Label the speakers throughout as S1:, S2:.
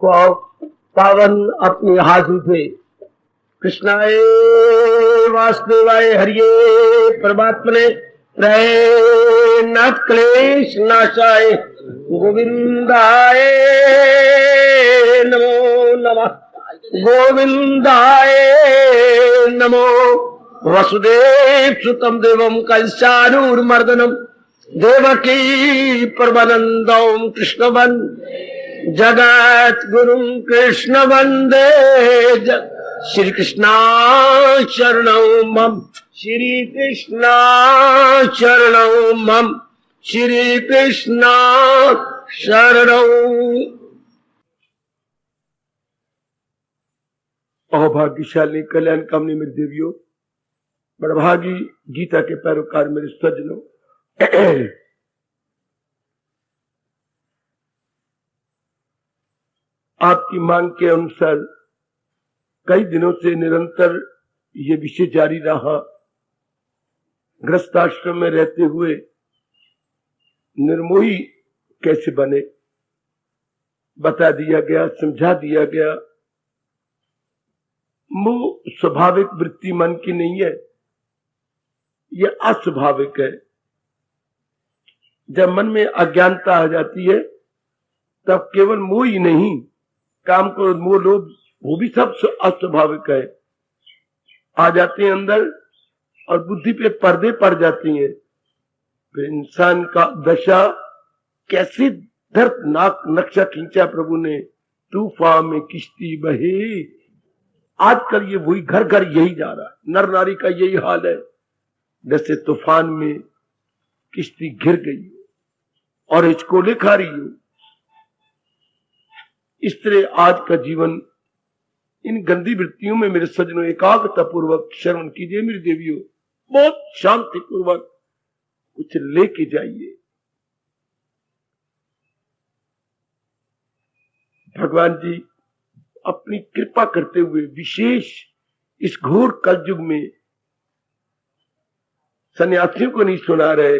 S1: पावन अपनी हाथों से कृष्णाय वासुदेवाय हरिये परमात्मने नाथ क्लेश नाशाय गोविंदाय नमो नमः गोविंदाय नमो वसुदेव सुतम देवम कंसानूरमर्दनम देवकी परमानंदम कृष्ण जगत गुरु कृष्ण वंदे श्री कृष्णा शरणं मम श्री कृष्णा शरणं मम श्री कृष्णा शरणं। अभाग्यशाली कल्याण कामनी मेरी देवियों, बड़भागी गीता के पैरोकार मेरे सज्जनों, आपकी मांग के अनुसार कई दिनों से निरंतर ये विषय जारी रहा। गृहस्थाश्रम में रहते हुए निर्मोही कैसे बने बता दिया गया, समझा दिया गया। मोह स्वाभाविक वृत्ति मन की नहीं है, यह अस्वाभाविक है। जब मन में अज्ञानता आ जाती है तब केवल मोह ही नहीं, काम क्रोध मोह लोभ वो भी सब अस्वाभाविक है, आ जाते हैं अंदर और बुद्धि पे पर्दे पड़ जाती हैं। फिर इंसान का दशा कैसे दर्दनाक नक्शा खींचा प्रभु ने, तूफान में किश्ती बहे। आजकल ये वही घर घर यही जा रहा है, नर नारी का यही हाल है। जैसे तूफान में किश्ती घिर गई और हिचकोले खा रही हो, इस तरह आज का जीवन इन गंदी वृत्तियों में मेरे सज्जनों एकाग्रता पूर्वक श्रवण कीजिए। मेरी देवियों, बहुत शांति पूर्वक कुछ लेके जाइए। भगवान जी अपनी कृपा करते हुए विशेष इस घोर कलयुग में सन्यासियों को नहीं सुना रहे,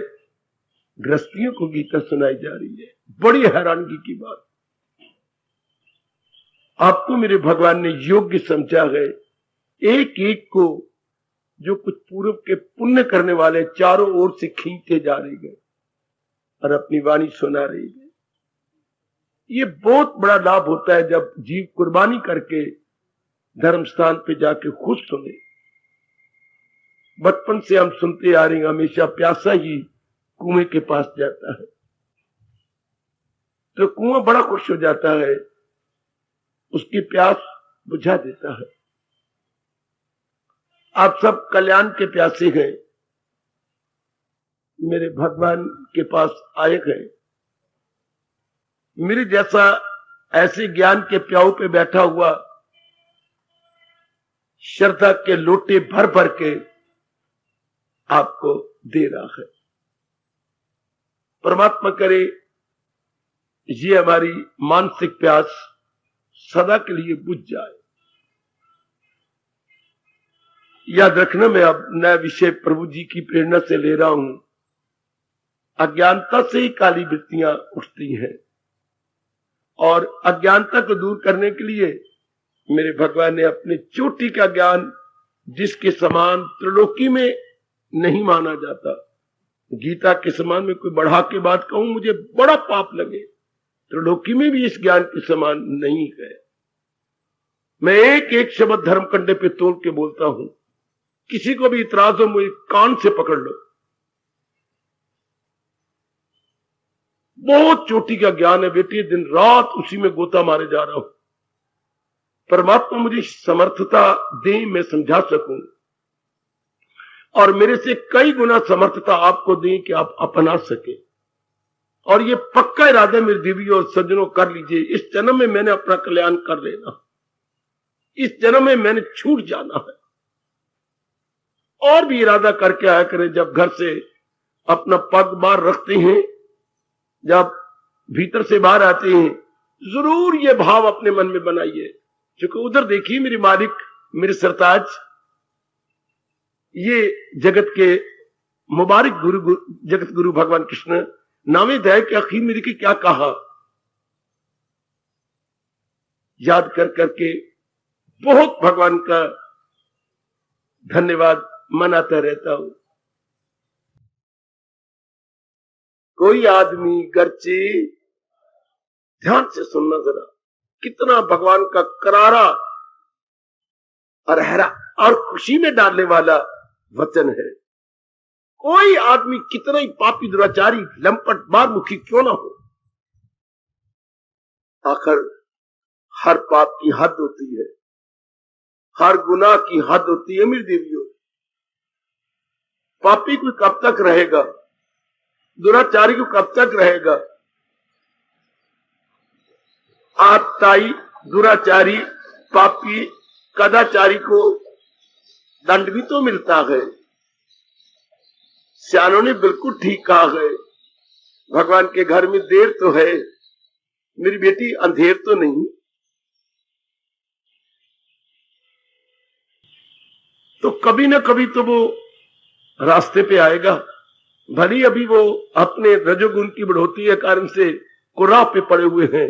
S1: गृहस्थियों को गीता सुनाई जा रही है। बड़ी हैरानगी की बात, आपको मेरे भगवान ने योग्य समझा है। एक एक को जो कुछ पूर्व के पुण्य करने वाले चारों ओर से खींचते जा रहे हैं और अपनी वाणी सुना रही है। ये बहुत बड़ा लाभ होता है जब जीव कुर्बानी करके धर्म स्थान पे जाके खुद सुने। बचपन से हम सुनते आ रहे हैं, हमेशा प्यासा ही कुएं के पास जाता है तो कुआं बड़ा खुश हो जाता है, उसकी प्यास बुझा देता है। आप सब कल्याण के प्यासे हैं, मेरे भगवान के पास आए हैं। मेरे जैसा ऐसे ज्ञान के प्याऊ पे बैठा हुआ श्रद्धा के लोटे भर भर के आपको दे रहा है। परमात्मा करे ये हमारी मानसिक प्यास सदा के लिए बुझ जाए। याद रखना, मैं अब नया विषय प्रभु जी की प्रेरणा से ले रहा हूं। अज्ञानता से ही काली वृत्तियां उठती हैं और अज्ञानता को दूर करने के लिए मेरे भगवान ने अपने चोटी का ज्ञान, जिसके समान त्रिलोकी में नहीं माना जाता, गीता के समान में कोई बढ़ा के बात कहूं मुझे बड़ा पाप लगे, त्रिलोकी में भी इस ज्ञान के समान नहीं है। मैं एक एक शब्द धर्म कंडे पे तोल के बोलता हूं, किसी को भी इतराज हो मुझे कान से पकड़ लो। बहुत चोटी का ज्ञान है बेटी, दिन रात उसी में गोता मारे जा रहा हूं। परमात्मा मुझे समर्थता दे, मैं समझा सकूं, और मेरे से कई गुना समर्थता आपको दें कि आप अपना सके। और ये पक्का इरादा मेरे देवियों और सज्जनों कर लीजिए, इस जन्म में मैंने अपना कल्याण कर लेना, इस जन्म में मैंने छूट जाना है। और भी इरादा करके आया करें, जब घर से अपना पग बाहर रखते हैं, जब भीतर से बाहर आते हैं, जरूर ये भाव अपने मन में बनाइए, क्योंकि उधर देखिए मेरे मालिक, मेरे सरताज, ये जगत के मुबारक गुरु, जगत गुरु भगवान कृष्ण नावेद है कि आखिर मेरे की क्या कहा। याद कर करके बहुत भगवान का धन्यवाद मनाता रहता हूं। कोई आदमी गर्चे, ध्यान से सुनना जरा, कितना भगवान का करारा और हरा और खुशी में डालने वाला वचन है। कोई आदमी कितना ही पापी, दुराचारी, लंपट, मारमुखी क्यों ना हो, आखिर हर पाप की हद होती है, हर गुनाह की हद होती है। मेरी देवियों, पापी को कब तक रहेगा, दुराचारी को कब तक रहेगा। आतताई, दुराचारी, पापी, कदाचारी को दंड भी तो मिलता है। सियानों ने बिल्कुल ठीक कहा है, भगवान के घर में देर तो है मेरी बेटी, अंधेर तो नहीं। तो कभी ना कभी तो वो रास्ते पे आएगा। भली अभी वो अपने रजोगुण की बढ़ोतरी के कारण से कुराह पे पड़े हुए हैं,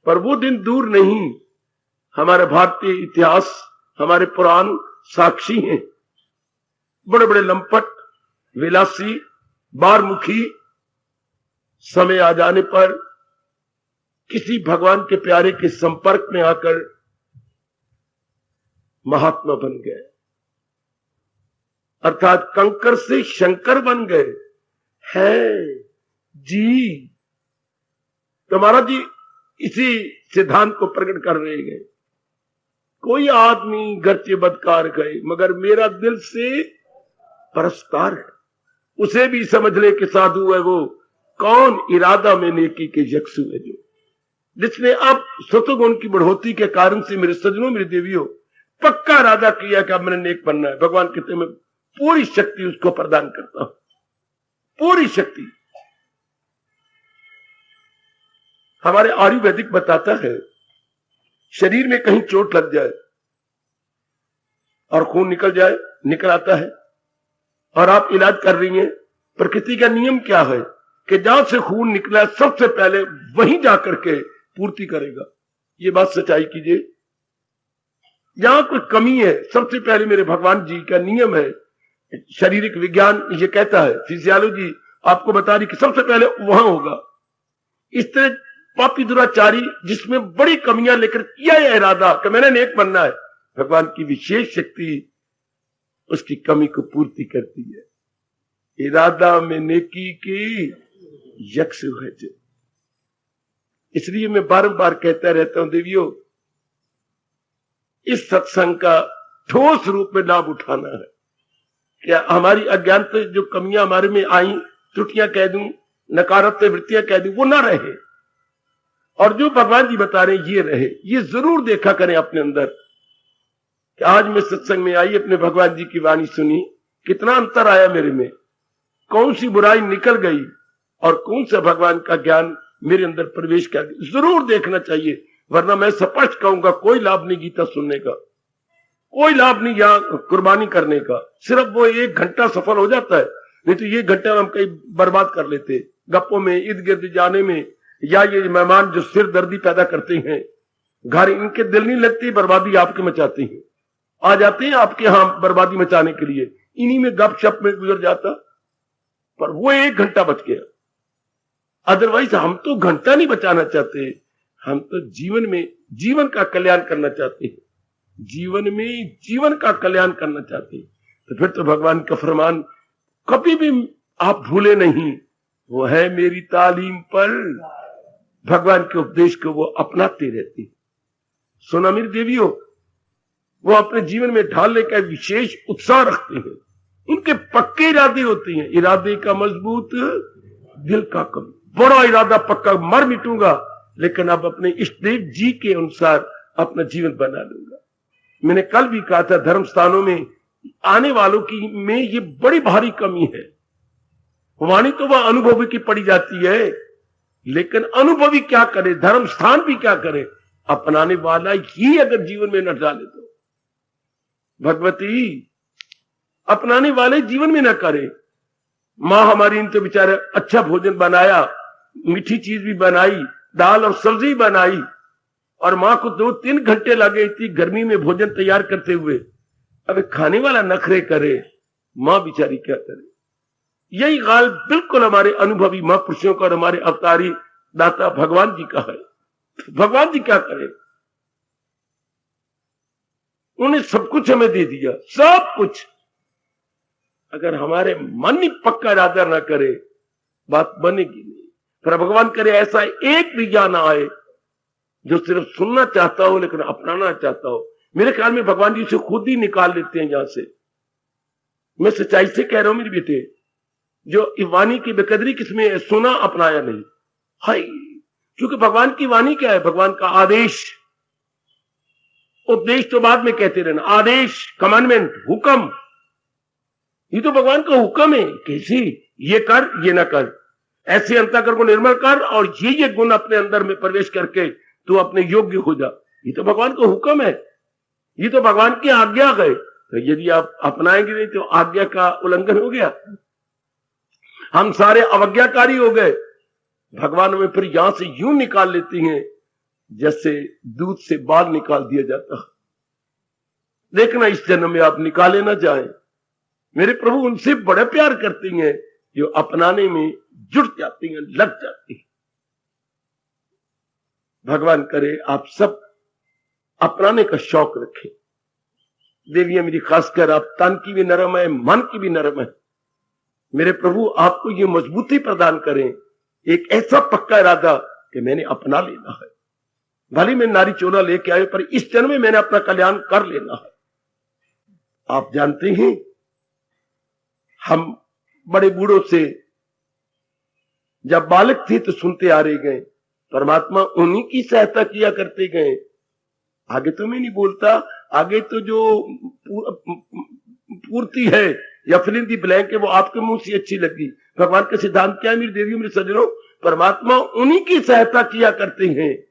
S1: पर वो दिन दूर नहीं। हमारे भारतीय इतिहास, हमारे पुराण साक्षी हैं। बड़े बड़े लंपट, विलासी, बारमुखी समय आ जाने पर किसी भगवान के प्यारे के संपर्क में आकर महात्मा बन गए, अर्थात कंकर से शंकर बन गए हैं जी। तुम्हारा जी इसी सिद्धांत को प्रकट कर रहे हैं। कोई आदमी गर्चे बदकार गए, मगर मेरा दिल से परस्तार है। उसे भी समझ ले कि साधु है वो कौन, इरादा में नेकी के यक्षु है जो, जिसने अब सतगुण की बढ़ोतरी के कारण से मेरे सजनों, मेरी देवियों, पक्का इरादा किया कि अब मैंने नेक बनना है। भगवान कहते मैं पूरी शक्ति उसको प्रदान करता हूं, पूरी शक्ति। हमारे आयुर्वेदिक बताता है, शरीर में कहीं चोट लग जाए और खून निकल आता है, और आप इलाज कर रही हैं, प्रकृति का नियम क्या है कि जहां से खून निकला सबसे पहले वहीं जाकर के पूर्ति करेगा। ये बात सच्चाई कीजिए। जहां कोई कमी है, सबसे पहले मेरे भगवान जी का नियम है, शारीरिक विज्ञान ये कहता है, फिजियोलॉजी आपको बता रही कि सबसे पहले वहां होगा। इस तरह पापी दुराचारी जिसमें बड़ी कमियां लेकर किया है इरादा कि मैंने नेक बनना है, भगवान की विशेष शक्ति उसकी कमी को पूर्ति करती है। इरादा में नेकी की यक्षु है। इसलिए मैं बार-बार कहता रहता हूं, देवियों, इस सत्संग का ठोस रूप में लाभ उठाना है। क्या हमारी अज्ञानता, जो कमियां हमारे में आई, त्रुटियां कह दूं, नकारात्मक वृत्तियां कह दूं, वो ना रहे, और जो भगवान जी बता रहे हैं ये रहे। ये जरूर देखा करें अपने अंदर कि आज मैं सत्संग में आई, अपने भगवान जी की वाणी सुनी, कितना अंतर आया मेरे में, कौन सी बुराई निकल गई और कौन सा भगवान का ज्ञान मेरे अंदर प्रवेश कर गया। जरूर देखना चाहिए, वरना मैं स्पष्ट कहूंगा कोई लाभ नहीं गीता सुनने का, कोई लाभ नहीं यहां कुर्बानी करने का। सिर्फ वो 1 घंटा सफल हो जाता है, नहीं तो ये घंटा हम कहीं बर्बाद कर लेते गप्पों में, इर्द गिर्द जाने में, या ये मेहमान जो सिर दर्दी पैदा करते हैं, घर इनके दिल नहीं लगती, बर्बादी आपके मचाते हैं, आ जाते हैं आपके यहां बर्बादी मचाने के लिए, इन्हीं में गपशप में गुजर जाता। पर वो 1 घंटा बच गया। अदरवाइज हम तो घंटा नहीं बचाना चाहते, हम तो जीवन में जीवन का कल्याण करना चाहते हैं, जीवन में जीवन का कल्याण करना चाहते हैं। तो फिर तो भगवान का फरमान कभी भी आप भूले नहीं, वो है मेरी तालीम पर, भगवान के उपदेश को वो अपनाते रहते हैं। सुना मेरी देवियों, वो अपने जीवन में ढालने का विशेष उत्साह रखते हैं, उनके पक्के इरादे होते हैं। इरादे का मजबूत, दिल का कम। बड़ा इरादा पक्का, मर मिटूंगा लेकिन अब अपने इष्ट देव जी के अनुसार अपना जीवन बना लूंगा। मैंने कल भी कहा था, धर्म स्थानों में आने वालों की में ये बड़ी भारी कमी है। वाणी तो वह अनुभवी की पड़ी जाती है, लेकिन अनुभवी क्या करे, धर्म स्थान भी क्या करे, अपनाने वाला ही अगर जीवन में न डाले तो। भगवती अपनाने वाले जीवन में न करे। मां हमारी ने तो बेचारे अच्छा भोजन बनाया, मीठी चीज भी बनाई, दाल और सब्जी बनाई, और मां को 2-3 घंटे लगे इतनी गर्मी में भोजन तैयार करते हुए। अब खाने वाला नखरे करे, मां बेचारी क्या करे। यही हाल बिल्कुल हमारे अनुभवी महापुरुषों का और हमारे अवतारी दाता भगवान जी का है। भगवान जी क्या करें, उन्हें सब कुछ हमें दे दिया, सब कुछ। अगर हमारे मन ही पक्का इरादा ना करे, बात बनेगी नहीं। पर भगवान करे ऐसा एक भी ज्ञान आए जो सिर्फ सुनना चाहता हो लेकिन अपनाना चाहता हो। मेरे ख्याल में भगवान जी से खुद ही निकाल लेते हैं यहां से। मैं सच्चाई से कह रहा हूं मेरे बेटे, जो वाणी की बेकदरी किसमें है, सुना अपनाया नहीं। हाय, क्योंकि भगवान की वाणी क्या है, भगवान का आदेश। उपदेश तो बाद में कहते रहना, आदेश, कमांडमेंट, हुक्म, ये तो भगवान का हुक्म है। कैसी, ये कर, ये ना कर, ऐसे अंतःकरण को निर्मल कर और ये गुण अपने अंदर में प्रवेश करके तू अपने योग्य हो जा। ये तो भगवान का हुक्म है, ये तो भगवान की आज्ञा है। तो यदि आप अपनाएंगे नहीं तो आज्ञा का उल्लंघन हो गया, हम सारे अवज्ञाकारी हो गए। भगवान में फिर यहां से यूं निकाल लेती हैं जैसे दूध से बाल निकाल दिया जाता है। देखना इस जन्म में आप निकाले ना जाए। मेरे प्रभु उनसे बड़े प्यार करती हैं जो अपनाने में जुट जाती हैं, लग जाती हैं। भगवान करे आप सब अपनाने का शौक रखें। देवियां मेरी, खासकर आप तन की भी नरम है, मन की भी नरम है। मेरे प्रभु आपको ये मजबूती प्रदान करें, एक ऐसा पक्का इरादा कि मैंने अपना लेना है। भले मैं नारी चोला लेके आए पर इस जन्म में मैंने अपना कल्याण कर लेना है। आप जानते हैं हम बड़े बूढ़ों से जब बालक थे तो सुनते आ रहे गए, परमात्मा उन्हीं की सहायता किया करते गए। आगे तो मैं नहीं बोलता, आगे तो जो पूर्ति है या फिल इन दी ब्लैंक है वो आपके मुंह से अच्छी लगी। भगवान का सिद्धांत क्या है मेरी देवियों, मेरे सज्जनों, परमात्मा उन्हीं की सहायता किया करते हैं।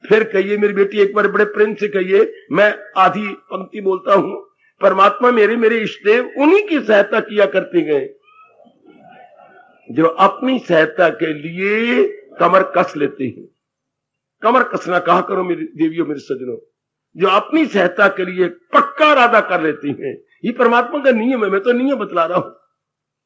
S1: फिर कहिए मेरी बेटी, एक बार बड़े प्रेम से कहिए, मैं आधी पंक्ति बोलता हूं, परमात्मा मेरे इष्टदेव उन्हीं की सहायता किया करते गए जो अपनी सहायता के लिए कमर कस लेते हैं। कमर कसना कहा करो मेरी देवियों, मेरे सज्जनों, जो अपनी सहायता के लिए पक्का इरादा कर लेती हैं। ये परमात्मा का नियम है, मैं तो नियम बतला रहा हूं।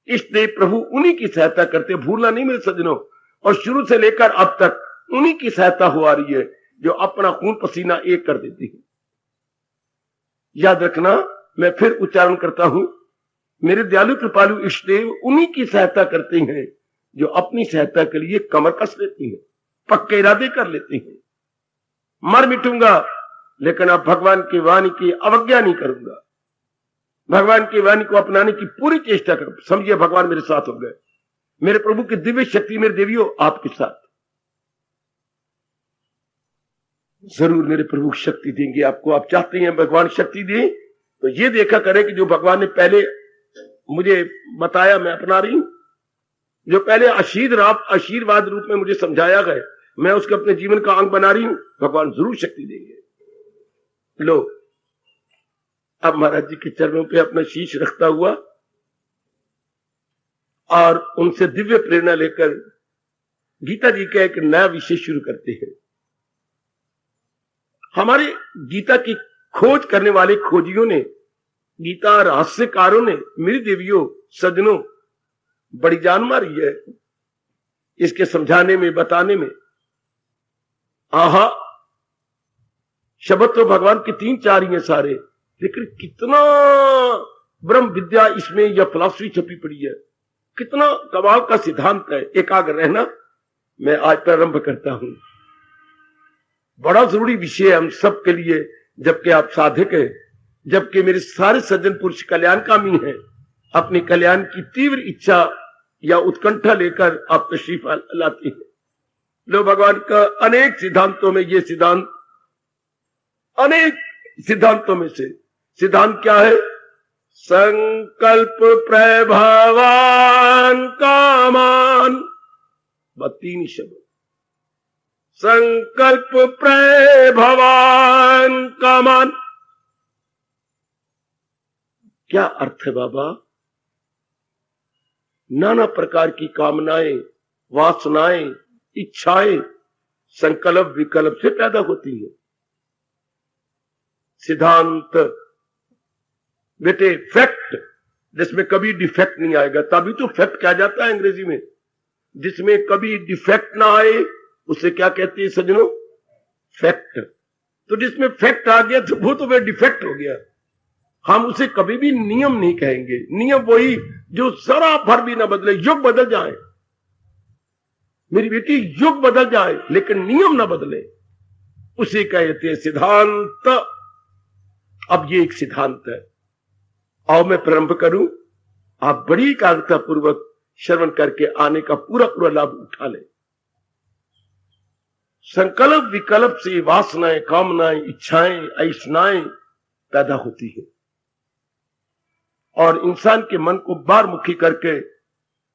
S1: इष्टदेव प्रभु उन्हीं की सहायता करते, भूलना नहीं मेरे सज्जनों। और शुरू से लेकर अब तक उन्हीं की सहायता हो आ रही है जो अपना खून पसीना एक कर देती है। याद रखना, मैं फिर उच्चारण करता हूं, मेरे दयालु कृपालु इष्टदेव उन्हीं की सहायता करते हैं जो अपनी सहायता के लिए कमर कस लेती हैं, पक्के इरादे कर लेती हैं। मर मिटूंगा लेकिन अब भगवान की वाणी की अवज्ञा नहीं करूंगा, भगवान की वाणी को अपनाने की पूरी चेष्टा करूं। समझिए भगवान मेरे साथ हो गए। मेरे प्रभु की दिव्य शक्ति मेरे देवियों आपके साथ। जरूर मेरे प्रभु शक्ति देंगे आपको। आप चाहते हैं भगवान शक्ति दे तो ये देखा करें कि जो भगवान ने पहले मुझे बताया मैं अपना रही हूं, जो पहले आशीर्वाद रूप में मुझे समझाया गया मैं उसके अपने जीवन का अंग बना रही हूं। भगवान जरूर शक्ति देंगे। लो, अब महाराज जी के चरणों पे अपना शीश रखता हुआ और उनसे दिव्य प्रेरणा लेकर गीता जी का एक नया विषय शुरू करते हैं। हमारे गीता की खोज करने वाले खोजियों ने, गीता रहस्यकारों ने, मेरी देवियों सज्जनों, बड़ी जान मारी है इसके समझाने में, बताने में। आहा, शब्द तो भगवान के 3-4 ही हैं सारे, लेकिन कितना ब्रह्म विद्या इसमें या फिलॉसफी छपी पड़ी है, कितना कमाल का सिद्धांत है। एकाग्र रहना मैं आज प्रारंभ करता हूं। बड़ा जरूरी विषय है हम सब के लिए, जबकि आप साधक है, जबकि मेरे सारे सज्जन पुरुष कल्याणकामी हैं, अपने कल्याण की तीव्र इच्छा या उत्कंठा लेकर आप तशरीफ लाते हैं। लो, भगवान का अनेक सिद्धांतों में ये सिद्धांत, अनेक सिद्धांतों में से सिद्धांत क्या है? संकल्प प्रभावान कामान, 3 शब्द। संकल्प प्रभावान कामान, क्या अर्थ है बाबा? नाना प्रकार की कामनाएं वासनाएं, इच्छाएं संकल्प विकल्प से पैदा होती हैं। सिद्धांत बेटे फैक्ट, जिसमें कभी डिफेक्ट नहीं आएगा, तभी तो फैक्ट कहा जाता है अंग्रेजी में। जिसमें कभी डिफेक्ट ना आए उसे क्या कहते हैं सज्जनों? फैक्ट। तो जिसमें फैक्ट आ गया तो वो तो वह डिफेक्ट हो गया। हम उसे कभी भी नियम नहीं कहेंगे। नियम वही जो जरा भर भी ना बदले, युग बदल जाए मेरी बेटी, युग बदल जाए लेकिन नियम ना बदले, उसे कहते हैं सिद्धांत। अब ये एक सिद्धांत है। आओ मैं प्रारंभ करूं, आप बड़ी एकाग्रता पूर्वक श्रवण करके आने का पूरा पूरा लाभ उठा लें। संकल्प विकल्प से वासनाएं, कामनाएं, इच्छाएं, ऐसनाएं पैदा होती है और इंसान के मन को बारमुखी करके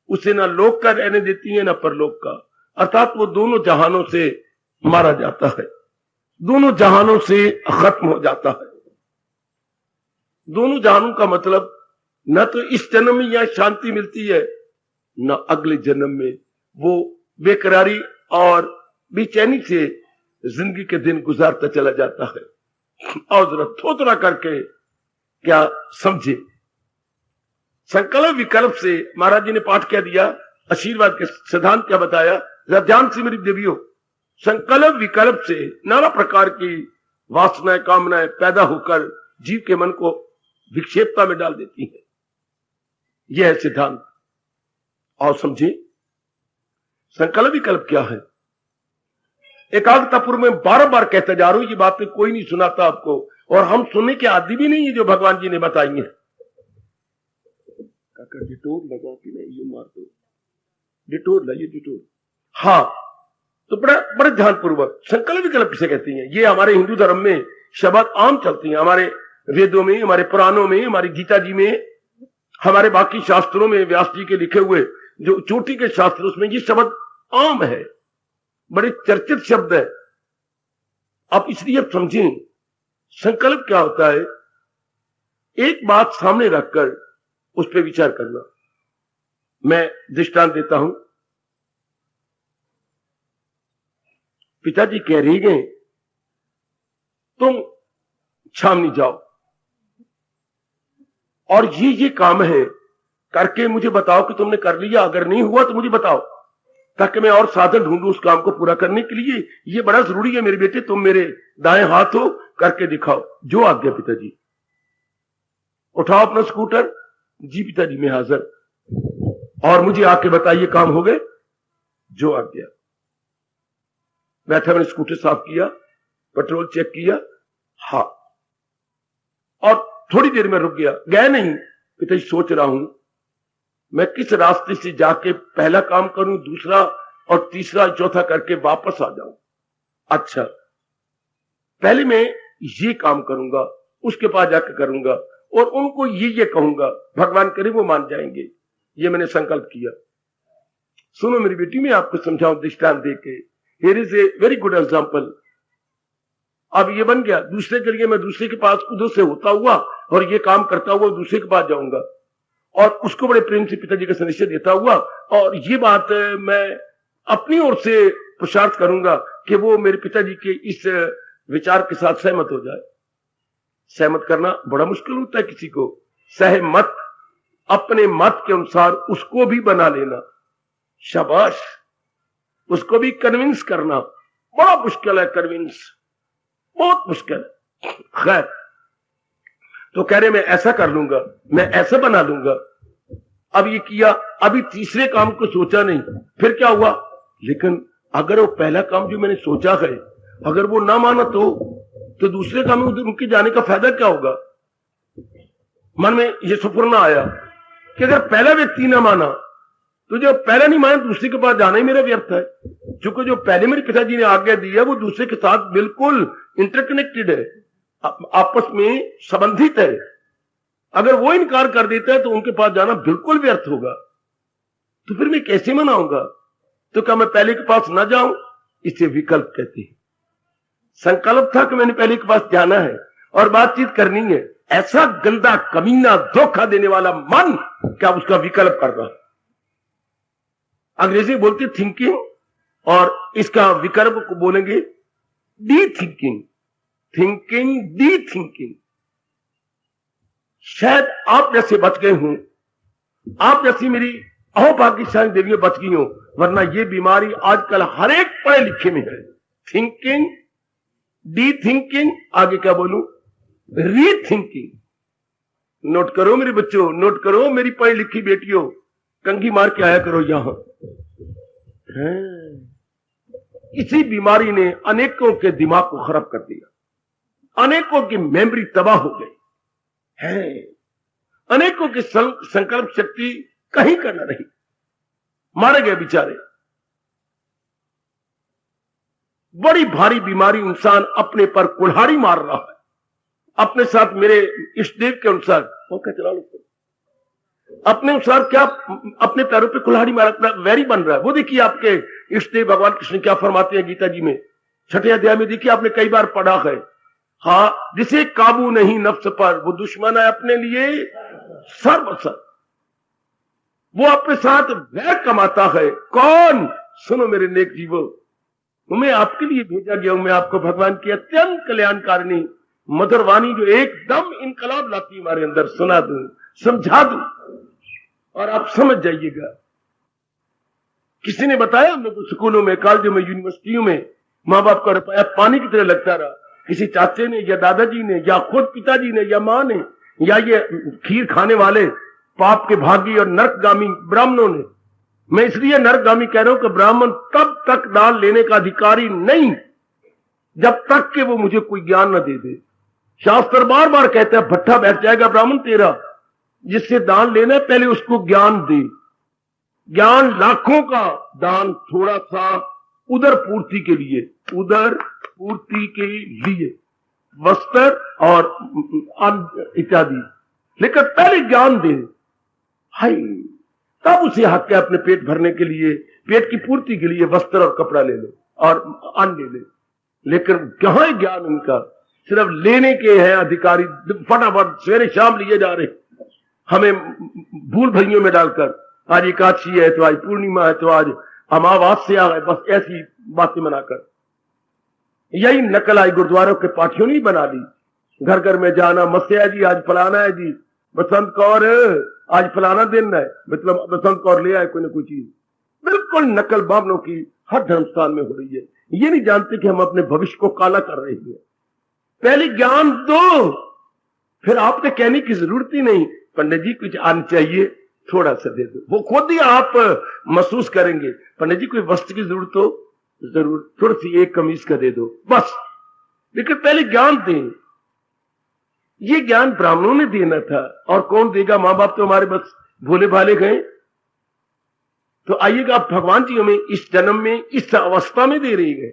S1: उसे ना लोक का रहने देती है ना परलोक का, अर्थात वो दोनों जहानों से मारा जाता है, दोनों जहानों से खत्म हो जाता है। दोनों जहानों का मतलब न तो इस जन्म में यह शांति मिलती है, न अगले जन्म में। वो बेकरारी और बेचैनी से जिंदगी के दिन गुजारता चला जाता है। और जरा थोड़ा करके क्या समझे, संकल्प विकल्प से महाराज जी ने पाठ क्या दिया, आशीर्वाद के सिद्धांत क्या बताया, जरा ध्यान से मेरी देवियों। संकल्प विकल्प से नाना प्रकार की वासनाएं, कामनाएं पैदा होकर जीव के मन को विक्षेपता में डाल देती है। यह है सिद्धांत। और समझिए संकल्प विकल्प क्या है। एकाग्रता पूर्व में बार बार कहते जा रहा हूं, ये बातें कोई नहीं सुनाता आपको और हम सुनने के आदि भी नहीं है जो भगवान जी ने बताई है। डिटोर लगा कि नहीं, ये मार दो, डिटोर लाइए, डिटोर। हाँ, तो बड़े ध्यान पूर्वक संकल्प विकल्प किसे कहती हैं। ये हमारे हिंदू धर्म में शब्द आम चलती हैं, हमारे वेदों में, हमारे पुराणों में, हमारी गीता जी में, हमारे बाकी शास्त्रों में, व्यास जी के लिखे हुए जो चोटी के शास्त्र, उसमें ये शब्द आम है, बड़े चर्चित शब्द है। आप इसलिए समझें संकल्प क्या होता है। एक बात सामने रखकर उस पर विचार करना। मैं दृष्टांत देता हूं। पिताजी कह रहे हैं तुम छावनी जाओ और ये काम है करके मुझे बताओ कि तुमने कर लिया, अगर नहीं हुआ तो मुझे बताओ ताकि मैं और साधन ढूंढूं उस काम को पूरा करने के लिए। ये बड़ा जरूरी है मेरे बेटे, तुम मेरे दाएं हाथ हो, करके दिखाओ। जो आज्ञा पिताजी। उठाओ अपना स्कूटर। जी पिताजी मैं हाजिर। और मुझे आके बताइए काम हो गए। जो आज्ञा। बैठा, मैंने स्कूटर साफ किया, पेट्रोल चेक किया, हाँ, और थोड़ी देर में रुक गया। गया नहीं पिताजी, सोच रहा हूं मैं किस रास्ते से जाके पहला काम करूं, दूसरा और तीसरा चौथा करके वापस आ जाऊं। अच्छा, पहले मैं ये काम करूंगा, उसके पास जाकर करूंगा और उनको ये कहूंगा, भगवान करे वो मान जाएंगे। ये मैंने संकल्प किया। सुनो मेरी बेटी, मैं आपको समझाऊं दृष्टांत देके। Here is a very good example. अब ये बन गया, दूसरे के लिए मैं दूसरे के पास उधर से होता हुआ और ये काम करता हुआ दूसरे के पास जाऊंगा और उसको बड़े प्रेम से पिताजी का संदेश देता हुआ, और ये बात मैं अपनी ओर से पुरुषार्थ करूंगा कि वो मेरे पिताजी के इस विचार के साथ सहमत हो जाए। सहमत करना बड़ा मुश्किल होता है किसी को। सहमत, अपने मत के अनुसार उसको भी बना लेना, शाबाश। उसको भी कन्विंस करना बड़ा मुश्किल है, कन्विंस बहुत मुश्किल है। खैर, तो कह रहे मैं ऐसा कर लूंगा, मैं ऐसा बना लूंगा। अब ये किया, अभी तीसरे काम को सोचा नहीं, फिर क्या हुआ। लेकिन अगर वो पहला काम जो मैंने सोचा है अगर वो ना माना तो दूसरे काम में उनके जाने का फायदा क्या होगा। मन में ये सुफुरना आया कि अगर पहला व्यक्ति ना माना तो जो पहला नहीं माना दूसरे के पास जाना ही मेरा व्यर्थ है। क्योंकि जो पहले मेरे पिताजी ने आज्ञा दी है वो दूसरे के साथ बिल्कुल इंटरकनेक्टेड है, आपस में संबंधित है। अगर वो इनकार कर देता है तो उनके पास जाना बिल्कुल व्यर्थ होगा। तो फिर मैं कैसे मनाऊंगा। तो क्या मैं पहले के पास ना जाऊं, इसे विकल्प कहते हैं। संकल्प था कि मैंने पहले के पास जाना है और बातचीत करनी है। ऐसा गंदा, कमीना, धोखा देने वाला मन क्या उसका विकल्प कर रहा। अंग्रेजी बोलती थिंकिंग, और इसका विकल्प को बोलेंगे D thinking. Thinking, D thinking. शायद आप जैसे बच गए हूं, आप जैसी मेरी अहोभाग्यशाली देवियां बच गई हो, वरना ये बीमारी आजकल हर एक पढ़े लिखे में है। थिंकिंग, डी थिंकिंग, आगे क्या बोलूं, री थिंकिंग। नोट करो मेरे बच्चों, नोट करो मेरी पढ़ी लिखी बेटियों, कंघी मार के आया करो यहां। इसी बीमारी ने अनेकों के दिमाग को खराब कर दिया, अनेकों की मेमोरी तबाह हो गई है, अनेकों की संकल्प शक्ति कहीं का न रही, मारे गए बेचारे। बड़ी भारी बीमारी, इंसान अपने पर कुल्हाड़ी मार रहा है। अपने साथ मेरे इष्ट देव के अनुसार चला लो, अपने अनुसार क्या अपने पैरों पे कुल्हाड़ी मार, अपना वैरी बन रहा है। वो देखिए आपके इष्ट देव भगवान कृष्ण क्या फरमाते हैं गीता जी में, 6ठे अध्याय में। देखिए आपने कई बार पढ़ा है, हाँ, जिसे काबू नहीं नफ्स पर वो दुश्मन है अपने लिए सर्वसर। वो अपने साथ वैर कमाता है। कौन? सुनो मेरे नेक जीवो, मैं आपके लिए भेजा गया हूं। मैं आपको भगवान की अत्यंत कल्याणकारिणी मधुर वाणी जो एकदम इनकलाब लाती है हमारे अंदर, सुना दूं, समझा दूं, और आप समझ जाइएगा। किसी ने बताया हम लोग स्कूलों में, कॉलेजों में, यूनिवर्सिटियों में मां बाप का रुपया पानी की तरह लगता रहा। किसी चाचे ने या दादाजी ने या खुद पिताजी ने या मां ने या ये खीर खाने वाले पाप के भागी और नरकगामी ब्राह्मणों ने। मैं इसलिए नरकगामी कह रहा हूं कि ब्राह्मण तब तक दान लेने का अधिकारी नहीं जब तक कि वो मुझे कोई ज्ञान न दे दे। शास्त्र बार बार कहता है भट्ठा बैठ जाएगा ब्राह्मण तेरा, जिससे दान लेना है पहले उसको ज्ञान दे। ज्ञान लाखों का, दान थोड़ा सा उदर पूर्ति के लिए, उदर पूर्ति के लिए, वस्त्र और अन्न इत्यादि, लेकिन पहले ज्ञान दे। हाय, तब उसे हक है अपने पेट भरने के लिए, पेट की पूर्ति के लिए वस्त्र और कपड़ा ले ले और अन्न ले ले। लेकिन कहां है ज्ञान उनका? सिर्फ लेने के हैं अधिकारी, फटाफट सवेरे शाम लिए जा रहे, हमें भूल भैयों में डालकर। आज एकादशी है तो आज पूर्णिमा है तो आज अमावस्या है, बस ऐसी बातें बनाकर। यही नकल आई गुरुद्वारों के पाठियों ने बना ली। घर घर में जाना, मस्या जी आज फलाना है जी, बसंत कौर आज फलाना दिन है, मतलब बसंत कौर ले आए कोई ना कोई चीज। बिल्कुल नकल बाबलों की हर धर्मस्थान में हो रही है। ये नहीं जानते कि हम अपने भविष्य को काला कर रहे हैं। पहले ज्ञान दो, फिर आपने कहने की जरूरत ही नहीं पंडित जी कुछ आना चाहिए, थोड़ा सा दे दो, वो खुद ही आप महसूस करेंगे। पंडित जी कोई वस्त्र की जरूरत हो, जरूर थोड़ी सी एक कमीज का दे दो बस, लेकिन पहले ज्ञान दें। ये ज्ञान ब्राह्मणों ने देना था, और कौन देगा? मां बाप तो हमारे बस भोले भाले गए। तो आइएगा, आप भगवान जी हमें इस जन्म में इस अवस्था में दे रही है।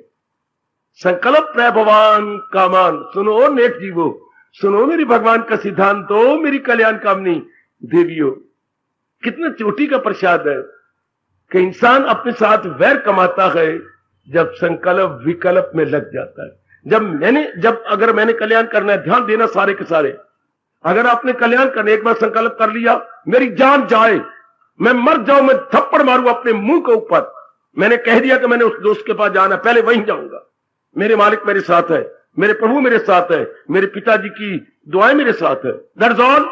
S1: संकल्प प्रय भगवान कामान, सुनो नेक जीवो, सुनो मेरी भगवान का सिद्धांत हो, मेरी कल्याण कामनी देवियों। कितना चोटी का प्रसाद है कि इंसान अपने साथ वैर कमाता है जब संकल्प विकल्प में लग जाता है। अगर मैंने कल्याण करना है, ध्यान देना सारे के सारे, अगर आपने कल्याण करने एक बार संकल्प कर लिया, मेरी जान जाए, मैं मर जाऊं, मैं थप्पड़ मारूं अपने मुंह के ऊपर, मैंने कह दिया कि मैंने उस दोस्त के पास जाना, पहले वहीं जाऊंगा, मेरे मालिक मेरे साथ है, मेरे प्रभु मेरे साथ है, मेरे पिताजी की दुआएं मेरे साथ है, दैट्स ऑल।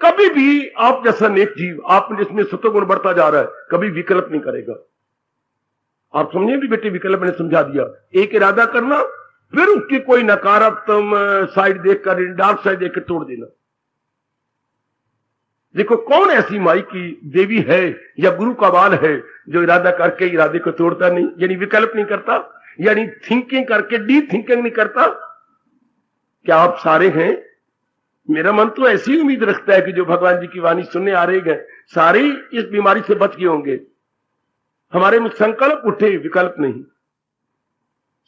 S1: कभी भी आप जैसा नेक जीव, आप जिसमें सत्वगुण बढ़ता जा रहा है, कभी विकल्प नहीं करेगा। आप समझे भी बेटे, विकल्प मैंने समझा दिया। एक इरादा करना, फिर उसकी कोई नकारात्मक साइड देखकर, डार्क साइड देखकर तोड़ देना। देखो कौन ऐसी माई की देवी है या गुरु का बाल है जो इरादा करके इरादे को तोड़ता नहीं, यानी विकल्प नहीं करता, यानी थिंकिंग करके डी थिंकिंग नहीं करता। क्या आप सारे हैं? मेरा मन तो ऐसी उम्मीद रखता है कि जो भगवान जी की वाणी सुनने आ रहे हैं सारे इस बीमारी से बच गए होंगे। हमारे में संकल्प उठे, विकल्प नहीं।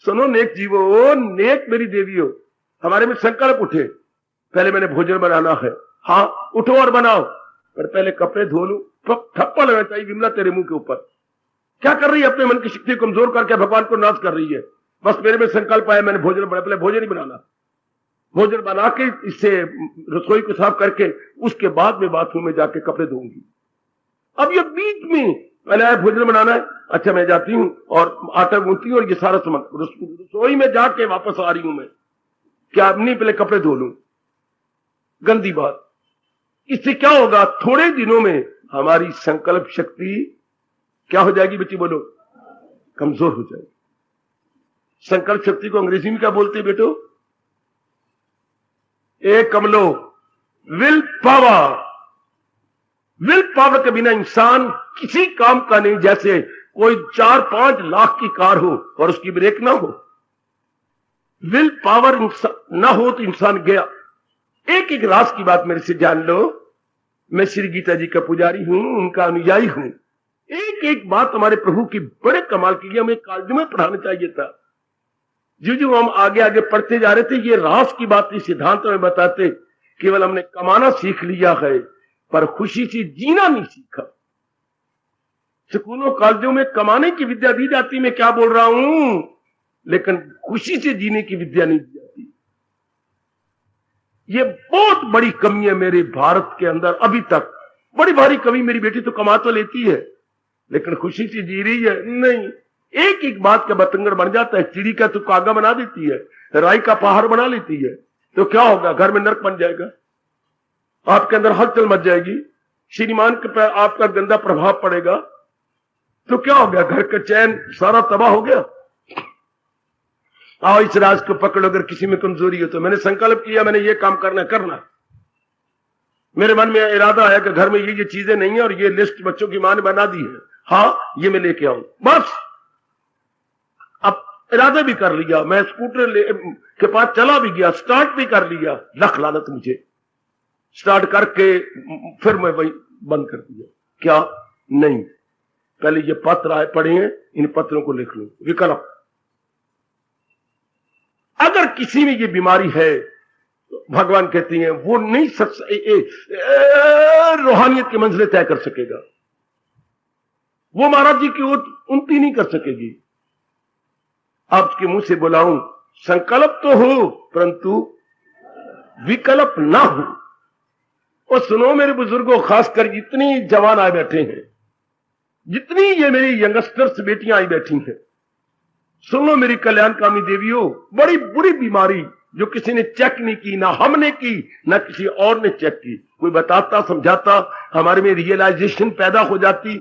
S1: सुनो नेक जीवो, नेक मेरी देवियों, हमारे में संकल्प उठे, पहले मैंने भोजन बनाना है, हाँ उठो और बनाओ, पर पहले कपड़े धो लूं, तो थप्पड़ लगना चाहिए विमला तेरे मुंह के ऊपर। क्या कर रही है? अपने मन की शक्ति को कमजोर करके भगवान को नाश कर रही है। बस मेरे में संकल्प आया मैंने भोजन बनाया, पहले भोजन ही बनाना, भोजन बना के इससे रसोई को साफ करके उसके बाद में बाथरूम में जाके कपड़े धोऊंगी। अब ये बीच में पहले आया भोजन बनाना है, अच्छा मैं जाती हूँ और आटा गूंथती हूँ और ये सारा सामान रसोई में जाके वापस आ रही हूं मैं, क्या नहीं पहले कपड़े धो लूं? गंदी बात। इससे क्या होगा, थोड़े दिनों में हमारी संकल्प शक्ति क्या हो जाएगी बच्ची, बोलो, कमजोर हो जाएगी। संकल्प शक्ति को अंग्रेजी में क्या बोलते हैं बेटो? एक कमलो, विल पावर। विल पावर के बिना इंसान किसी काम का नहीं। जैसे कोई 4-5 लाख की कार हो और उसकी ब्रेक ना हो, विल पावर ना हो तो इंसान गया। एक एक राज की बात मेरे से जान लो, मैं श्री गीता जी का पुजारी हूं, उनका अनुयायी हूं। एक एक बात हमारे प्रभु की बड़े कमाल की, हमें कॉलेज में पढ़ाना चाहिए था। जो जो हम आगे आगे पढ़ते जा रहे थे, ये राज की बात इस सिद्धांत में बताते, केवल हमने कमाना सीख लिया है पर खुशी से जीना नहीं सीखा। स्कूलों कॉलेजों में कमाने की विद्या दी जाती, मैं क्या बोल रहा हूं, लेकिन खुशी से जीने की विद्या नहीं दी जाती। ये बहुत बड़ी कमी है मेरे भारत के अंदर अभी तक। बड़ी भारी कमी, मेरी बेटी तो कमा तो लेती है लेकिन खुशी से जी रही है नहीं। एक एक बात का बतंगड़ बन जाता है। चिड़ी का तो कागा बना देती है, राई का पहाड़ बना लेती है, तो क्या होगा, घर में नरक बन जाएगा, आपके अंदर हलचल मच जाएगी, श्रीमान के पर आपका गंदा प्रभाव पड़ेगा, तो क्या हो गया, घर का चैन सारा तबाह हो गया। आओ इस राज को पकड़ो। अगर किसी में कमजोरी हो तो, मैंने संकल्प किया मैंने ये काम करना, मेरे मन में इरादा आया कि घर में ये चीजें नहीं है और ये लिस्ट बच्चों की मां ने बना दी है, हाँ ये मैं लेके आऊं, बस। अब इरादा भी कर लिया, मैं स्कूटर के पास चला भी गया, स्टार्ट भी कर लिया, लख लानत मुझे। स्टार्ट करके फिर मैं वही बंद कर दिया। क्या नहीं, पहले ये पत्र आए पढ़े हैं, इन पत्रों को लिख लो। विकल्प, अगर किसी में ये बीमारी है तो भगवान कहती हैं वो नहीं रूहानियत की मंजिलें तय कर सकेगा, वो महाराज जी की उन्नति नहीं कर सकेगी। आपके मुंह से बुलाऊं, संकल्प तो हो परंतु विकल्प ना हो। और सुनो मेरे बुजुर्गों, खासकर जितनी जवान आए बैठे हैं, जितनी ये मेरी यंगस्टर्स बेटियां आई बैठी हैं, सुन लो मेरी कल्याणकामी देवियों, बड़ी बुरी बीमारी जो किसी ने चेक नहीं की, ना हमने की ना किसी और ने चेक की। कोई बताता समझाता, हमारे में रियलाइजेशन पैदा हो जाती,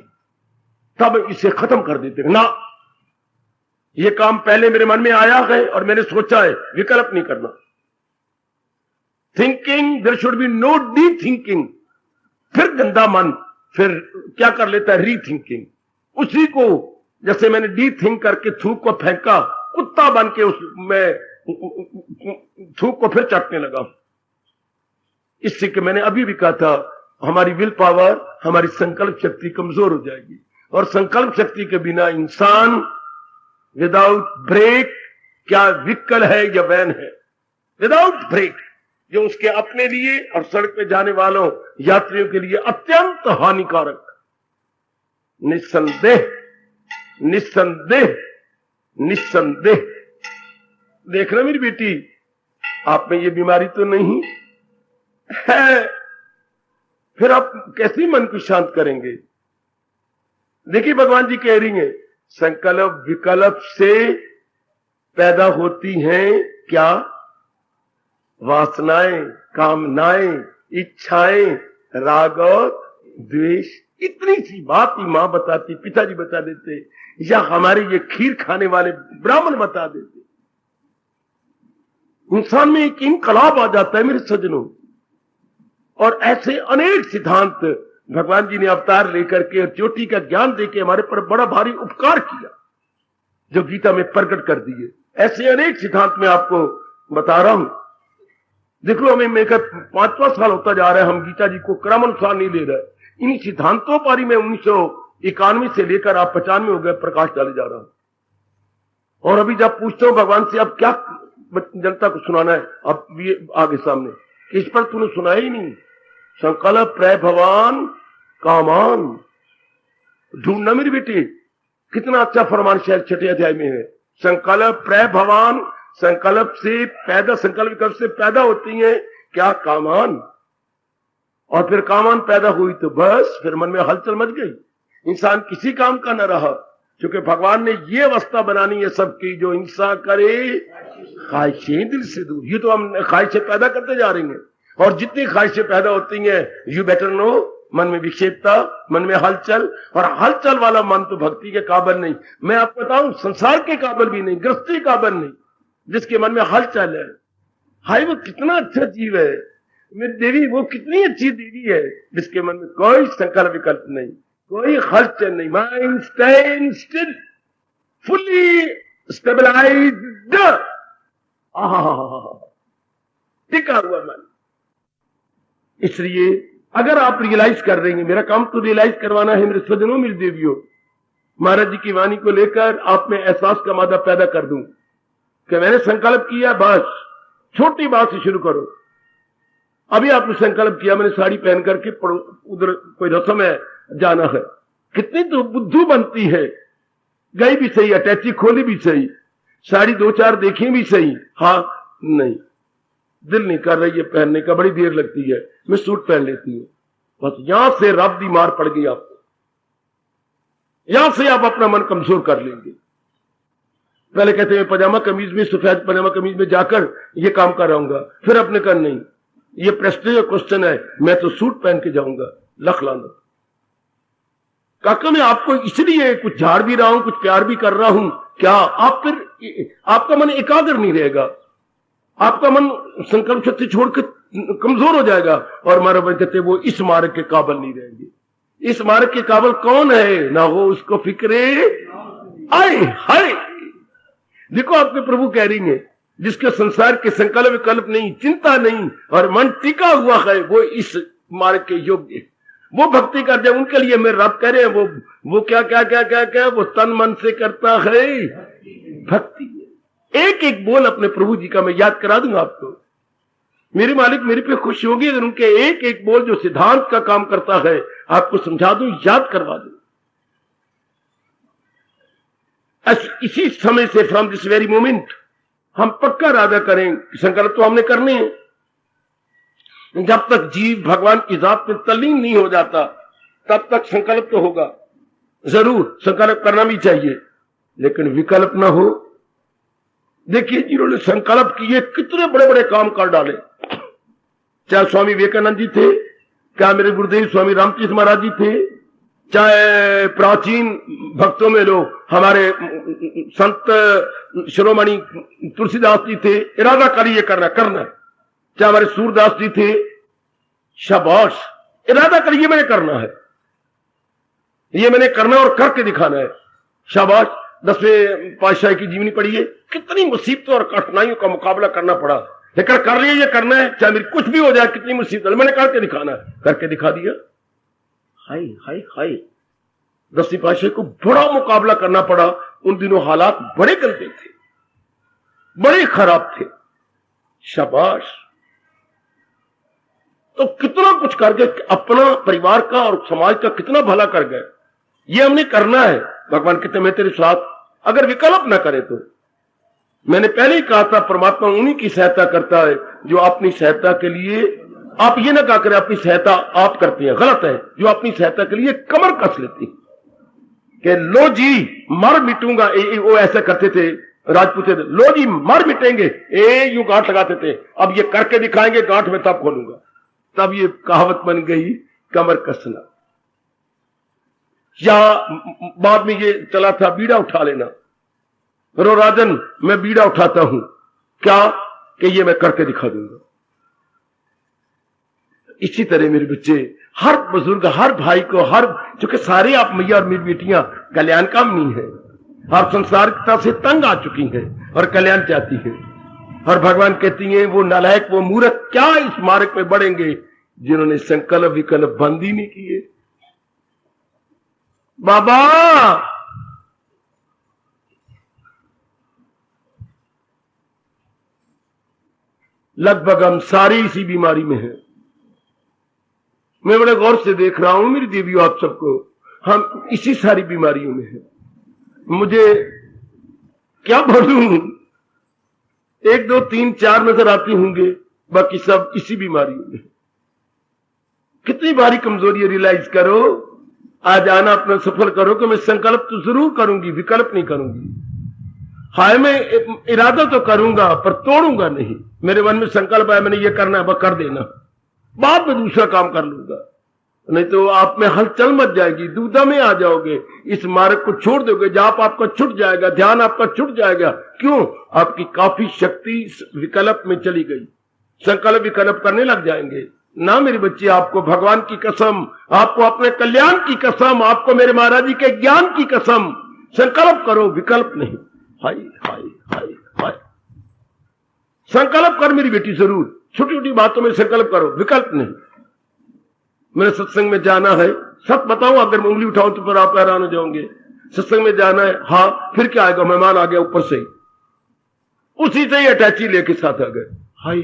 S1: तब इसे खत्म कर देते ना। ये काम पहले मेरे मन में आया है और मैंने सोचा है, विकल्प नहीं करना। Thinking, there should be no the thinking. फिर गंदा मन फिर क्या कर लेता है, री थिंकिंग। उसी को जैसे मैंने डी थिंक करके थूक को फेंका, कुत्ता बन के उसमें थूक को फिर चाटने लगा। इससे कि मैंने अभी भी कहा था, हमारी विल पावर, हमारी संकल्प शक्ति कमजोर हो जाएगी। और संकल्प शक्ति के बिना इंसान विदाउट ब्रेक, क्या व्हीकल है या वैन है, विदाउट ब्रेक, जो उसके अपने लिए और सड़क पे जाने वालों यात्रियों के लिए अत्यंत हानिकारक। निस्संदेह निस्संदेह निस्संदेह। देखना मेरी बेटी, आप में ये बीमारी तो नहीं है, फिर आप कैसे मन को शांत करेंगे? देखिए भगवान जी कह रही हैं, संकल्प विकल्प से पैदा होती हैं क्या, वासनाएं, कामनाएं, इच्छाएं, राग और द्वेष। इतनी सी बात ही मां बताती, पिताजी बता देते, या हमारे ये खीर खाने वाले ब्राह्मण बता देते। इंसान में एक इनकलाब आ जाता है मेरे सज्जनों। और ऐसे अनेक सिद्धांत भगवान जी ने अवतार लेकर के ज्योति का ज्ञान देके हमारे पर बड़ा भारी उपकार किया, जो गीता में प्रकट कर दिए। ऐसे अनेक सिद्धांत में आपको बता रहा हूं। देख लो, हमें मेरा 5वां साल होता जा रहा है, हम गीता जी को क्रमानुसार नहीं ले रहे। इन सिद्धांतों पर ही मैं 1991 से लेकर आप 95 हो गए प्रकाश डाले जा रहा हूं। और अभी जब पूछता हूं भगवान से, अब क्या जनता को सुनाना है, अब ये आगे सामने, इस पर तूने सुनाया ही नहीं। संकल्प प्रभवान कामान, ढूंढना मेरी बेटी, कितना अच्छा फरमान शायद 6ठे अध्याय में है। संकल्प प्रभवान, संकल्प से पैदा, संकल्प विकल्प से पैदा होती है क्या, कामान। और फिर कामान पैदा हुई तो बस फिर मन में हलचल मच गई। इंसान किसी काम का न रहा, क्योंकि भगवान ने ये अवस्था बनानी है सबकी, जो हिंसा करे ख्वाहिशें दिल से दूर। ये तो हम ख्वाहिशें पैदा करते जा रहे हैं, और जितनी ख्वाहिशें पैदा होती हैं, यू बेटर नो, मन में विक्षेपता, मन में हलचल, और हलचल वाला मन तो भक्ति के काबिल नहीं। मैं आपको बताऊं, संसार के काबिल भी नहीं, गृहस्थी काबिल नहीं, जिसके मन में हलचल है। हाय, वो कितना अच्छा जीव है मेरी देवी, वो कितनी अच्छी देवी है, जिसके मन में कोई संकल्प विकल्प नहीं, कोई हलचल नहीं, mind stand still, fully stabilised, टिका हुआ मन। इसलिए अगर आप रियलाइज कर रहे हैं, मेरा काम तो रियलाइज करवाना है मेरे सज्जनों, मेरी देवियों, महाराज जी की वाणी को लेकर आप में एहसास का मादा पैदा कर दूं कि मैंने संकल्प किया, बस छोटी बात से शुरू करो। अभी आपने संकल्प किया, मैंने साड़ी पहन करके उधर कोई रस्म है जाना है, कितनी तो बुद्धू बनती है, गई भी सही, अटैची खोली भी सही, साड़ी दो चार देखी भी सही, हाँ नहीं दिल नहीं कर रही है पहनने का, बड़ी देर लगती है, मैं सूट पहन लेती हूँ। बस यहां से रब दी मार पड़ गई आपको, यहां से आप अपना मन कमजोर कर लेंगे। पहले कहते हैं पजामा कमीज में, सफेद पजामा कमीज में जाकर ये काम कर रहूंगा, फिर अपने कर नहीं, ये प्रेस्टीज क्वेश्चन है, मैं तो सूट पहन के जाऊंगा, लख लाना। काका मैं आपको इसलिए कुछ झाड़ भी रहा हूं, कुछ प्यार भी कर रहा हूं, क्या आप फिर आपका मन एकाग्र नहीं रहेगा, आपका मन संकल्प शक्ति छोड़कर कमजोर हो जाएगा, और हमारे भाई कहते वो इस मार्ग के काबिल नहीं रहेंगे। इस मार्ग के काबिल कौन है, ना हो उसको फिक्रे आए हाय। देखो आपके प्रभु कह रही है, जिसके संसार के संकल्प विकल्प नहीं, चिंता नहीं, और मन टिका हुआ है, वो इस मार्ग के योग्य, वो भक्ति कर जाए। उनके लिए मेरे रब कह रहे हैं, वो क्या क्या क्या क्या क्या वो तन मन से करता है भक्ति। एक एक बोल अपने प्रभु जी का मैं याद करा दूंगा आपको, मेरे मालिक मेरे पे खुश होंगे अगर उनके एक एक बोल जो सिद्धांत का काम करता है आपको समझा दूं, याद करवा दूं। इसी समय से, फ्रॉम दिस वेरी मोमेंट, हम पक्का इरादा करें, संकल्प तो हमने करने हैं। जब तक जीव भगवान की जात में तल्लीन नहीं हो जाता, तब तक संकल्प तो होगा, जरूर संकल्प करना भी चाहिए, लेकिन विकल्प ना हो। देखिए जिन्होंने संकल्प किए कितने बड़े बड़े काम कर डाले, चाहे स्वामी विवेकानंद जी थे, क्या मेरे गुरुदेव स्वामी रामकृष्ण महाराज जी थे, चाहे प्राचीन भक्तों में लो हमारे संत शिरोमणि तुलसीदास जी थे, इरादा करिए करना, चाहे हमारे सूरदास जी थे, शाबाश, इरादा करिए मैंने करना है, ये मैंने करना और करके दिखाना है, शाबाश। 10वें पातशाही की जीवनी पढ़िए, कितनी मुसीबतों और कठिनाइयों का मुकाबला करना पड़ा, लेकिन कर लिया, ये करना है, चाहे मेरी कुछ भी हो जाए, कितनी मुसीबत, मैंने करके दिखाना है, करके दिखा दिया। हाय हाय हाय, 10वीं पातशाही को बड़ा मुकाबला करना पड़ा, उन दिनों हालात बड़े गंदे थे, बड़े खराब थे, शाबाश। तो कितना कुछ कर गए, अपना परिवार का और समाज का कितना भला कर गए, ये हमने करना है। भगवान कहते मैं तेरे साथ, अगर विकल्प ना करे तो। मैंने पहले ही कहा था, परमात्मा उन्हीं की सहायता करता है जो अपनी सहायता के लिए, आप ये ना कहा करें अपनी सहायता आप करती हैं, गलत है, जो अपनी सहायता के लिए कमर कस लेती कि लो जी मर मिटूंगा, वो ऐसा करते थे राजपूत, लो जी मर मिटेंगे, यूं गांठ लगाते थे, अब ये करके दिखाएंगे गांठ में तब खोलूंगा, तब ये कहावत बन गई कमर कसना। या बाद में ये चला था बीड़ा उठा लेना, रो राजन मैं बीड़ा उठाता हूं, क्या कि ये मैं करके दिखा दूंगा। इसी तरह मेरे बच्चे, हर बुजुर्ग, हर भाई को, हर, चूंकि सारे आप मैया और मेरी बेटियां कल्याण कामनी है, आप संसारिकता से तंग आ चुकी हैं और कल्याण चाहती हैं, और भगवान कहती हैं वो नालायक, वो मूर्ख क्या इस मार्ग पे बढ़ेंगे जिन्होंने संकल्प विकल्प बंद ही नहीं किए। बाबा लगभग हम सारे इसी बीमारी में हैं। मैं बड़े गौर से देख रहा हूं मेरी देवियों, आप सबको, हम इसी सारी बीमारियों में हैं। मुझे क्या बोलूं, 1 2 3 4 नजर आती होंगे, बाकी सब इसी बीमारियों में। कितनी भारी कमजोरी है, रियलाइज करो। आज आना अपना सफल करो कि मैं संकल्प तो जरूर करूंगी, विकल्प नहीं करूंगी। हाय मैं इरादा तो करूंगा पर तोड़ूंगा नहीं। मेरे मन में संकल्प है मैंने ये करना है, वह कर देना, बाद में दूसरा काम कर लूंगा। नहीं तो आप में हलचल मच जाएगी, दुविधा में आ जाओगे, इस मार्ग को छोड़ दोगे, जाप आपका छूट जाएगा, ध्यान आपका छूट जाएगा। क्यों? आपकी काफी शक्ति विकल्प में चली गई, संकल्प विकल्प करने लग जाएंगे। ना मेरे बच्चे, आपको भगवान की कसम, आपको अपने कल्याण की कसम, आपको मेरे महाराज जी के ज्ञान की कसम, संकल्प करो, विकल्प नहीं। हाय हाय हाय हाय, संकल्प कर मेरी बेटी, जरूर छोटी छोटी बातों में संकल्प करो, विकल्प नहीं। मेरे सत्संग में जाना है, सच बताऊं, अगर मैं उंगली उठाऊं तो फिर आप हैरान हो जाओगे। सत्संग में जाना है, हाँ, फिर क्या आएगा, मेहमान आ गया ऊपर से ही, उसी से ही अटैची लेके साथ आ गए। हाय,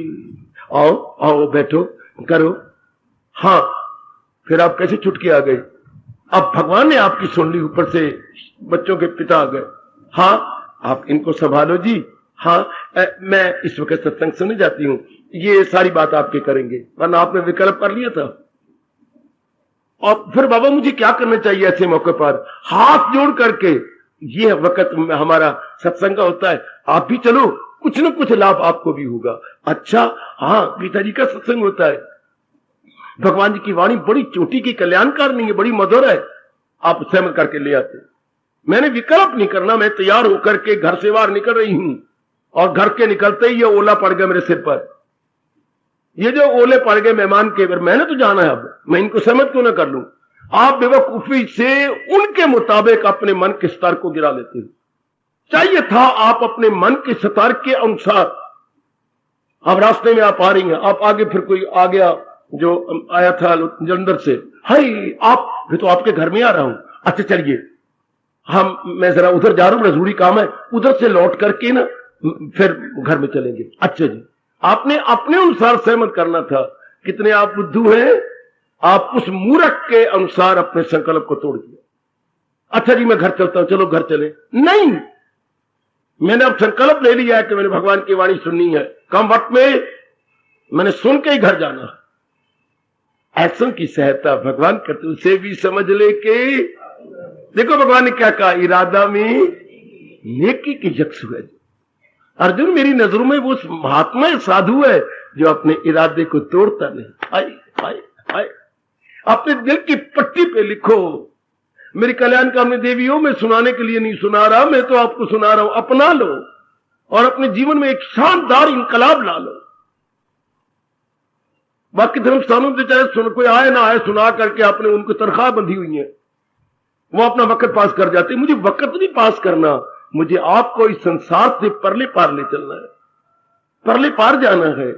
S1: आओ आओ बैठो करो, हाँ, फिर आप कैसे छुटके आ गए? अब भगवान ने आपकी सुन ली, ऊपर से बच्चों के पिता आ गए, हाँ आप इनको संभालो जी, हाँ मैं इस वक्त सत्संग सुनने जाती हूं, ये सारी बात आपके करेंगे, वरना आपने विकल्प कर लिया था। और फिर बाबा मुझे क्या करना चाहिए ऐसे मौके पर? हाथ जोड़ करके, ये वक्त हमारा सत्संग का होता है, आप भी चलो, कुछ न कुछ लाभ आपको भी होगा। अच्छा, हाँ, पिताजी का सत्संग होता है, भगवान जी की वाणी बड़ी चोटी की कल्याणकारिणी है, बड़ी मधुर है, आप सहमत करके ले आते। मैंने विकल्प नहीं करना, मैं तैयार होकर के घर से बाहर निकल रही हूं, और घर के निकलते ही ये ओला पड़ गया मेरे सिर पर। ये जो ओले पड़ गए मेहमान के, मैंने तो जाना है, अब मैं इनको सहमत क्यों ना कर लूं? आप बेवकूफी से उनके मुताबिक अपने मन के स्तर को गिरा लेते हो। चाहिए था आप अपने मन के स्तर के अनुसार, अब रास्ते में आप आ रही हैं, आप आगे, फिर कोई आ गया जो आया था जलंधर से, हाय आप, फिर तो आपके घर में आ रहा हूं, अच्छा चलिए मैं जरा उधर जा रहा हूं, जरूरी काम है, उधर से लौट करके ना फिर घर में चलेंगे। अच्छा जी, आपने अपने अनुसार सहमत करना था। कितने आप बुद्धू हैं, आप उस मूर्ख के अनुसार अपने संकल्प को तोड़ दिया। अच्छा जी मैं घर चलता हूं, चलो घर चले, नहीं, मैंने अब संकल्प ले लिया है कि मैंने भगवान की वाणी सुननी है, कम वक्त में मैंने सुन के ही घर जाना। ऐसों की सहायता भगवान करते, उसे भी समझ ले के देखो भगवान ने क्या कहा, इरादा में नेकी की यक्ष है। अर्जुन मेरी नजरों में वो महात्मा साधु है जो अपने इरादे को तोड़ता नहीं। हाय हाय हाय, अपने दिल की पट्टी पे लिखो, मेरी कल्याणकारिणी देवियों, मैं सुनाने के लिए नहीं सुना रहा, मैं तो आपको सुना रहा हूं, अपना लो और अपने जीवन में एक शानदार इनकलाब ला लो। बाकी धर्म स्थानों से चाहे सुन कोई आए ना आए, सुना करके आपने उनको तनख्वाह बंधी हुई है, वो अपना वक्त पास कर जाते। मुझे वक्त नहीं पास करना, मुझे आपको इस संसार से परले पार ले चलना है, परले पार जाना है।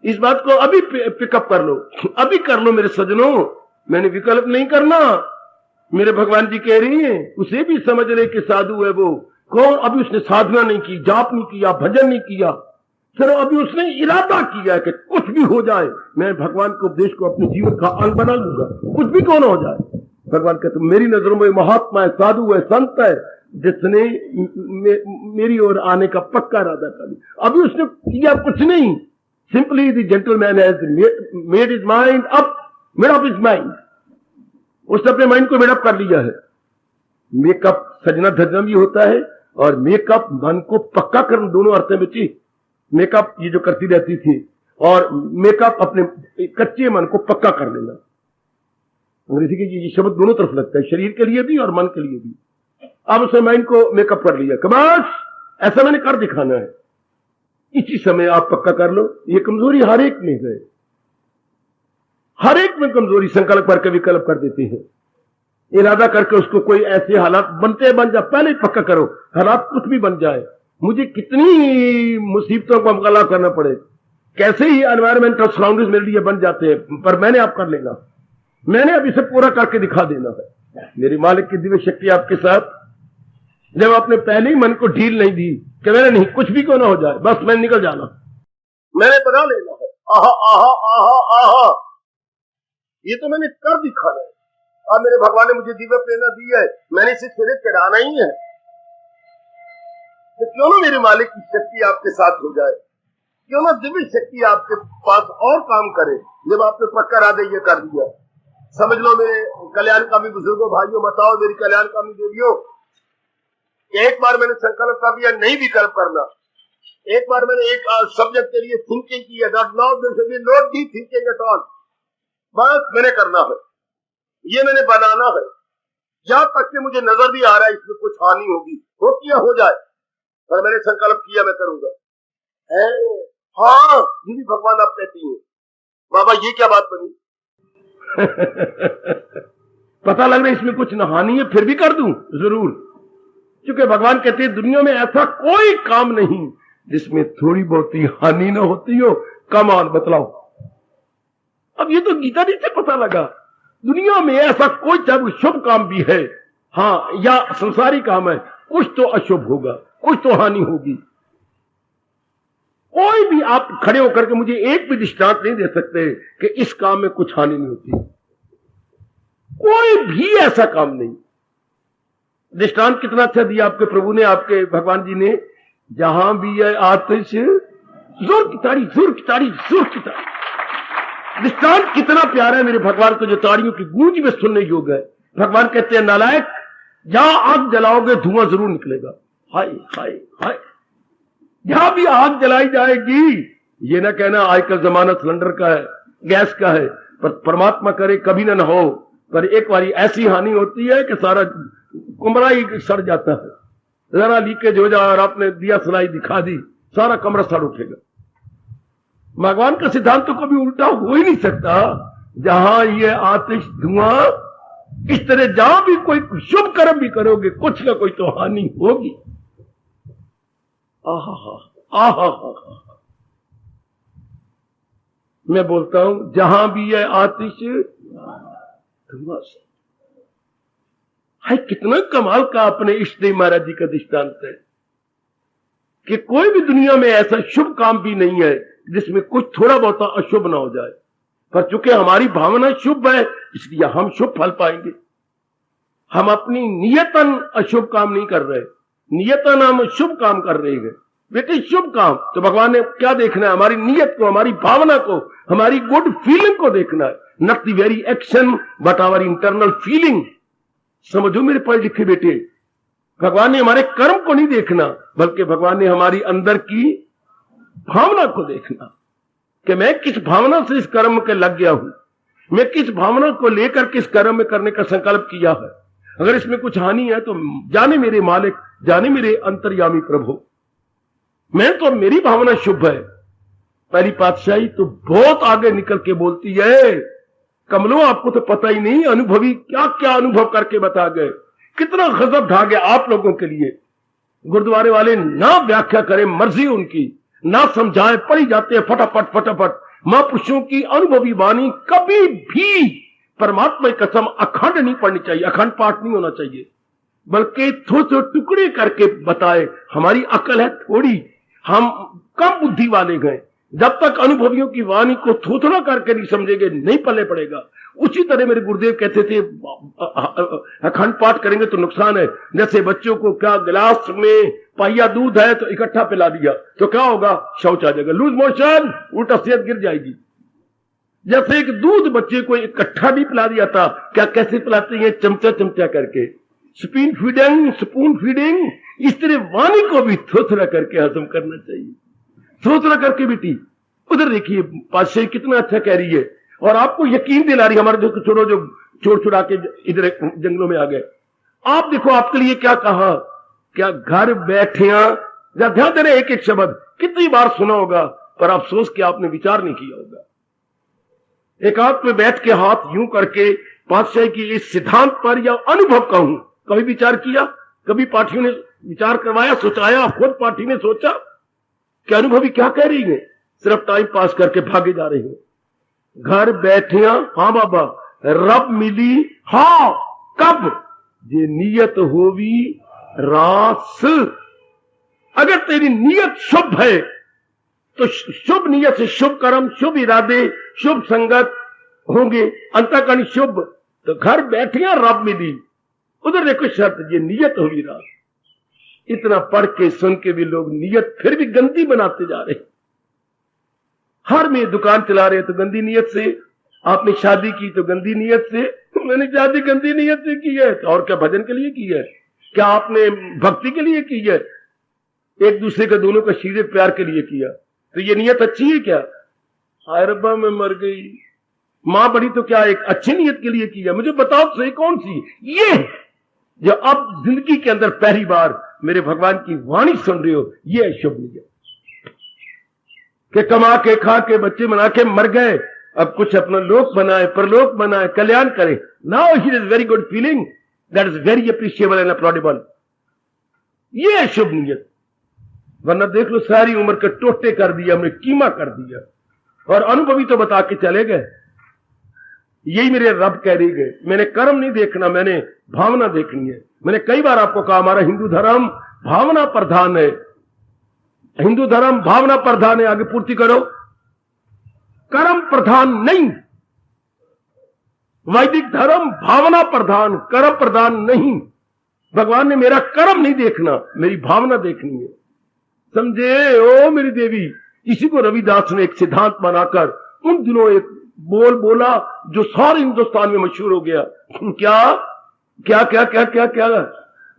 S1: इस बात को अभी पिकअप कर लो, अभी कर लो मेरे सजनों, मैंने विकल्प नहीं करना। मेरे भगवान जी कह रही हैं, उसे भी समझ ले कि साधु है वो कौन। अभी उसने साधना नहीं की, जाप नहीं किया, भजन नहीं किया, सिर्फ अभी उसने इरादा किया कि कुछ भी हो जाए मैं भगवान के उपदेश को अपने जीवन का अंग बना लूंगा, कुछ भी क्यों ना हो जाए। भगवान कहते मेरी नजरों में महात्मा है, साधु है, संत है, जिसने मेरी ओर आने का पक्का इरादा कर लिया। अभी उसने किया कुछ नहीं, simply the gentleman has made his mind up, made up his mind, उसने अपने माइंड को मेडअप कर लिया है। मेकअप सजना धजना भी होता है, और मेकअप मन को पक्का करना, दोनों अर्थ में बच्ची। मेकअप ये जो करती रहती थी, और मेकअप अपने कच्चे मन को पक्का कर लेना। अंग्रेजी के ये शब्द दोनों तरफ लगता है, शरीर के लिए भी और मन के लिए भी। अब उसने माइंड को मेकअप कर लिया कि बस ऐसा मैंने कर दिखाना है, इसी समय आप पक्का कर लो। ये कमजोरी हर एक में है, हर एक में कमजोरी। संकल्प करके विकल्प कर देते हैं, इरादा करके उसको कोई ऐसे हालात बनते बन जाए, पहले ही पक्का करो, हालात कुछ भी बन जाए, मुझे कितनी मुसीबतों का मुकाबला करना पड़े, कैसे ही एनवायरमेंटल सराउंडिंग्स मेरे लिए बन जाते हैं, पर मैंने आप कर लेना, मैंने अब इसे पूरा करके दिखा देना है। मेरी मालिक की दिव्य शक्ति आपके साथ। जब आपने पहले ही मन को ढील नहीं दी कि मैंने नहीं, कुछ भी क्यों ना हो जाए, बस मैं निकल जाना, मैंने बना लेना है, आहा आहा आहा आहा, ये तो मैंने कर दिखाना है। अब मेरे भगवान ने मुझे दिव्य प्रेरणा दी है, मैंने इसे सिरे चढ़ाना ही है, तो क्यों ना मेरे मालिक की शक्ति आपके साथ हो जाए, क्यों ना दिव्य शक्ति आपके पास और काम करे। जब आपने पक्का इरादा ये कर दिया, समझ लो मेरे कल्याणकामी बुजुर्गों, भाइयों, बताओ मेरी कल्याणकामी देवियों, एक बार मैंने संकल्प कर लिया नहीं विकल्प करना। एक बार मैंने एक सब्जेक्ट के लिए थिंकिंग की है, not deep thinking at all, बस मैंने करना है, ये मैंने बनाना है, जहां तक कि मुझे नजर भी आ रहा है इसमें कुछ हानि होगी, होती है हो जाए, पर मैंने संकल्प किया मैं करूंगा। हाँ, ये भी भगवान आप कहती हैं। बाबा ये क्या बात बनी? पता लग रहा है इसमें कुछ हानि है, फिर भी कर दूं जरूर, क्योंकि भगवान कहते हैं दुनिया में ऐसा कोई काम नहीं जिसमें थोड़ी बहुत ही हानि न होती हो। कम ऑन बतलाओ। अब ये तो गीता जी से पता लगा, दुनिया में ऐसा कोई चाहे शुभ काम भी है, हाँ, या संसारी काम है, कुछ तो अशुभ होगा, कुछ तो हानि होगी। कोई भी आप खड़े होकर के मुझे एक भी दृष्टांत नहीं दे सकते कि इस काम में कुछ हानि नहीं होती, कोई भी ऐसा काम नहीं। दृष्टांत कितना अच्छा दिया आपके प्रभु ने, आपके भगवान जी ने, जहां भी है आतिश जोर की ताड़ी, जोर की ताड़ी, जोर की ताड़ी। दृष्टांत कितना प्यारा है मेरे भगवान को, जो ताड़ियों की गूंज में सुनने योग्य है। भगवान कहते हैं नालायक, जहां आग जलाओगे धुआं जरूर निकलेगा। हाय हाय हाय, जहां भी आग जलाई जाएगी, ये ना कहना आजकल जमाना सिलेंडर का है, गैस का है, पर परमात्मा करे कभी ना हो, पर एक बारी ऐसी हानि होती है कि सारा कमरा ही सड़ जाता है। जरा लीकेज हो जाए और आपने दिया सलाई दिखा दी, सारा कमरा सड़ उठेगा। भगवान का सिद्धांत तो कभी उल्टा हो ही नहीं सकता। जहां ये आतिश धुआं, इस तरह जहां भी कोई शुभ कर्म भी करोगे कुछ ना कोई तो हानि होगी। आहा आहा, मैं बोलता हूं जहां भी है आतिश धुआं से। हाय, कितना कमाल का अपने इष्ट देव महाराज जी का दृष्टांत है कि कोई भी दुनिया में ऐसा शुभ काम भी नहीं है जिसमें कुछ थोड़ा बहुत अशुभ ना हो जाए, पर चूंकि हमारी भावना शुभ है इसलिए हम शुभ फल पाएंगे। हम अपनी नियतन अशुभ काम नहीं कर रहे, नियतन हम शुभ काम कर रहे हैं। बेटे शुभ काम तो भगवान ने क्या देखना है? हमारी नियत को, हमारी भावना को, हमारी गुड फीलिंग को देखना है। Not the very action but our internal feeling. समझो मेरे पढ़े लिखे बेटे, भगवान ने हमारे कर्म को नहीं देखना, बल्कि भगवान ने हमारी अंदर की भावना को देखना कि मैं किस भावना से इस कर्म के लग गया हूं, मैं किस भावना को लेकर किस कर्म में करने का संकल्प किया है। अगर इसमें कुछ हानि है तो जाने मेरे मालिक, जाने मेरे अंतर्यामी प्रभु, मैं तो मेरी भावना शुभ है। पहली पातशाही तो बहुत आगे निकल के बोलती है, कमलों आपको तो पता ही नहीं, अनुभवी क्या क्या अनुभव करके बता गए, कितना गजब ढा गया आप लोगों के लिए। गुरुद्वारे वाले ना व्याख्या करें, मर्जी उनकी, ना समझाएं, पढ़ी जाते हैं फटाफट फटाफट। महापुरुषों की अनुभवी वाणी कभी भी, परमात्मा की कसम, अखंड नहीं पढ़नी चाहिए, अखंड पाठ नहीं होना चाहिए, बल्कि थोड़े टुकड़े करके बताए। हमारी अकल है थोड़ी, हम कम बुद्धि वाले गए, जब तक अनुभवियों की वाणी को थोथड़ा करके नहीं समझेंगे नहीं पल्ले पड़ेगा। उसी तरह मेरे गुरुदेव कहते थे अखंड पाठ करेंगे तो नुकसान है। जैसे बच्चों को क्या गिलास में पहिया दूध है तो इकट्ठा पिला दिया तो क्या होगा? शौच आ जाएगा, लूज मोशन, उल्टा सेहत गिर जाएगी। जैसे एक दूध बच्चे को इकट्ठा भी पिला दिया था, क्या कैसे पिलाते हैं? चमचा चमचा करके, स्पून फीडिंग। इस तरह वाणी को भी थोथड़ा करके हजम करना चाहिए, थोथड़ा करके। बेटी उधर देखिए पातशाही कितना अच्छा कह रही है और आपको यकीन दिला रही है। हमारे जो छोड़ो जो छोड़ छुड़ा के इधर जंगलों में आ गए, आप देखो आपके लिए क्या कहा, क्या घर बैठे ध्यान दे रहे, एक एक शब्द कितनी बार सुना होगा, पर अफसोस कि आपने विचार नहीं किया होगा। एकांत में बैठ के हाथ यूं करके पातशाही की इस सिद्धांत पर या अनुभव कहूं, कभी विचार किया? कभी पाठियों ने विचार करवाया, सोचाया? खुद पाठी ने सोचा कि अनुभवी क्या कह रही है? सिर्फ टाइम पास करके भागे जा रहे हैं। घर बैठे, हाँ बाबा, रब मिली, हाँ कब? ये नियत होवी रास। अगर तेरी नियत शुभ है तो शुभ नियत से शुभ कर्म, शुभ इरादे, शुभ संगत होंगे, अंतःकरण शुभ, तो घर बैठे रब मिली। उधर देखो शर्त, ये नियत होगी रास। इतना पढ़ के सुन के भी लोग नियत फिर भी गंदी बनाते जा रहे। हर में दुकान चला रहे तो गंदी नियत से, आपने शादी की तो गंदी नीयत से, मैंने शादी गंदी नीयत से की है, तो और क्या भजन के लिए की है? क्या आपने भक्ति के लिए की है? एक दूसरे के दोनों का सीधे प्यार के लिए किया, तो ये नीयत अच्छी है क्या? हाय रब्बा मैं मर गई, मां बड़ी तो क्या एक अच्छी नीयत के लिए किया? मुझे बताओ सही कौन सी? ये जो अब जिंदगी के अंदर पहली बार मेरे भगवान की वाणी सुन रहे हो, ये है शुभ नीयत। कि कमा के खा के बच्चे बना के मर गए, अब कुछ अपना लोक बनाए, परलोक बनाए, कल्याण करे। Now here is very good feeling, that is very appreciable and applaudable. ये है शुभ नीयत। वरना देख लो सारी उम्र के टोटे कर दिया, हमने कीमा कर दिया, और अनुभवी तो बता के चले गए। यही मेरे रब कह रही गए, मैंने कर्म नहीं देखना, मैंने भावना देखनी है। मैंने कई बार आपको कहा हमारा हिंदू धर्म भावना प्रधान है, हिंदू धर्म भावना प्रधान है। आगे पूर्ति करो। कर्म प्रधान नहीं, वैदिक धर्म भावना प्रधान, कर्म प्रधान नहीं। भगवान ने मेरा कर्म नहीं देखना, मेरी भावना देखनी है, समझे? ओ मेरी देवी, इसी को रविदास ने एक सिद्धांत बनाकर उन दिनों एक बोल बोला जो सारे हिंदुस्तान में मशहूर हो गया। क्या क्या क्या क्या क्या क्या?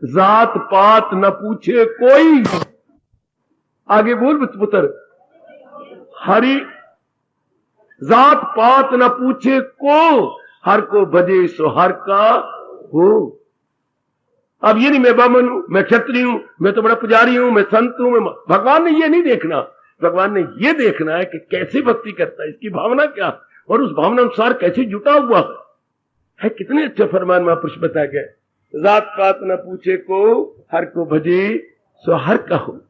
S1: जात पात न पूछे कोई, आगे बोल पुत्र, हरि जात पात न पूछे को, हर को भजे सो हर का हो। अब ये नहीं मैं ब्राह्मण हूं, मैं क्षत्रिय हूं, मैं तो बड़ा पुजारी हूं, मैं संत हूं, मैं भगवान ने ये नहीं देखना। भगवान ने ये देखना है कि कैसे भक्ति करता है, इसकी भावना क्या, और उस भावना अनुसार कैसे जुटा हुआ है। कितने अच्छे फरमान महापुरुष बताए गए। जात पात न पूछे को, हर को भजे सो हर का हो।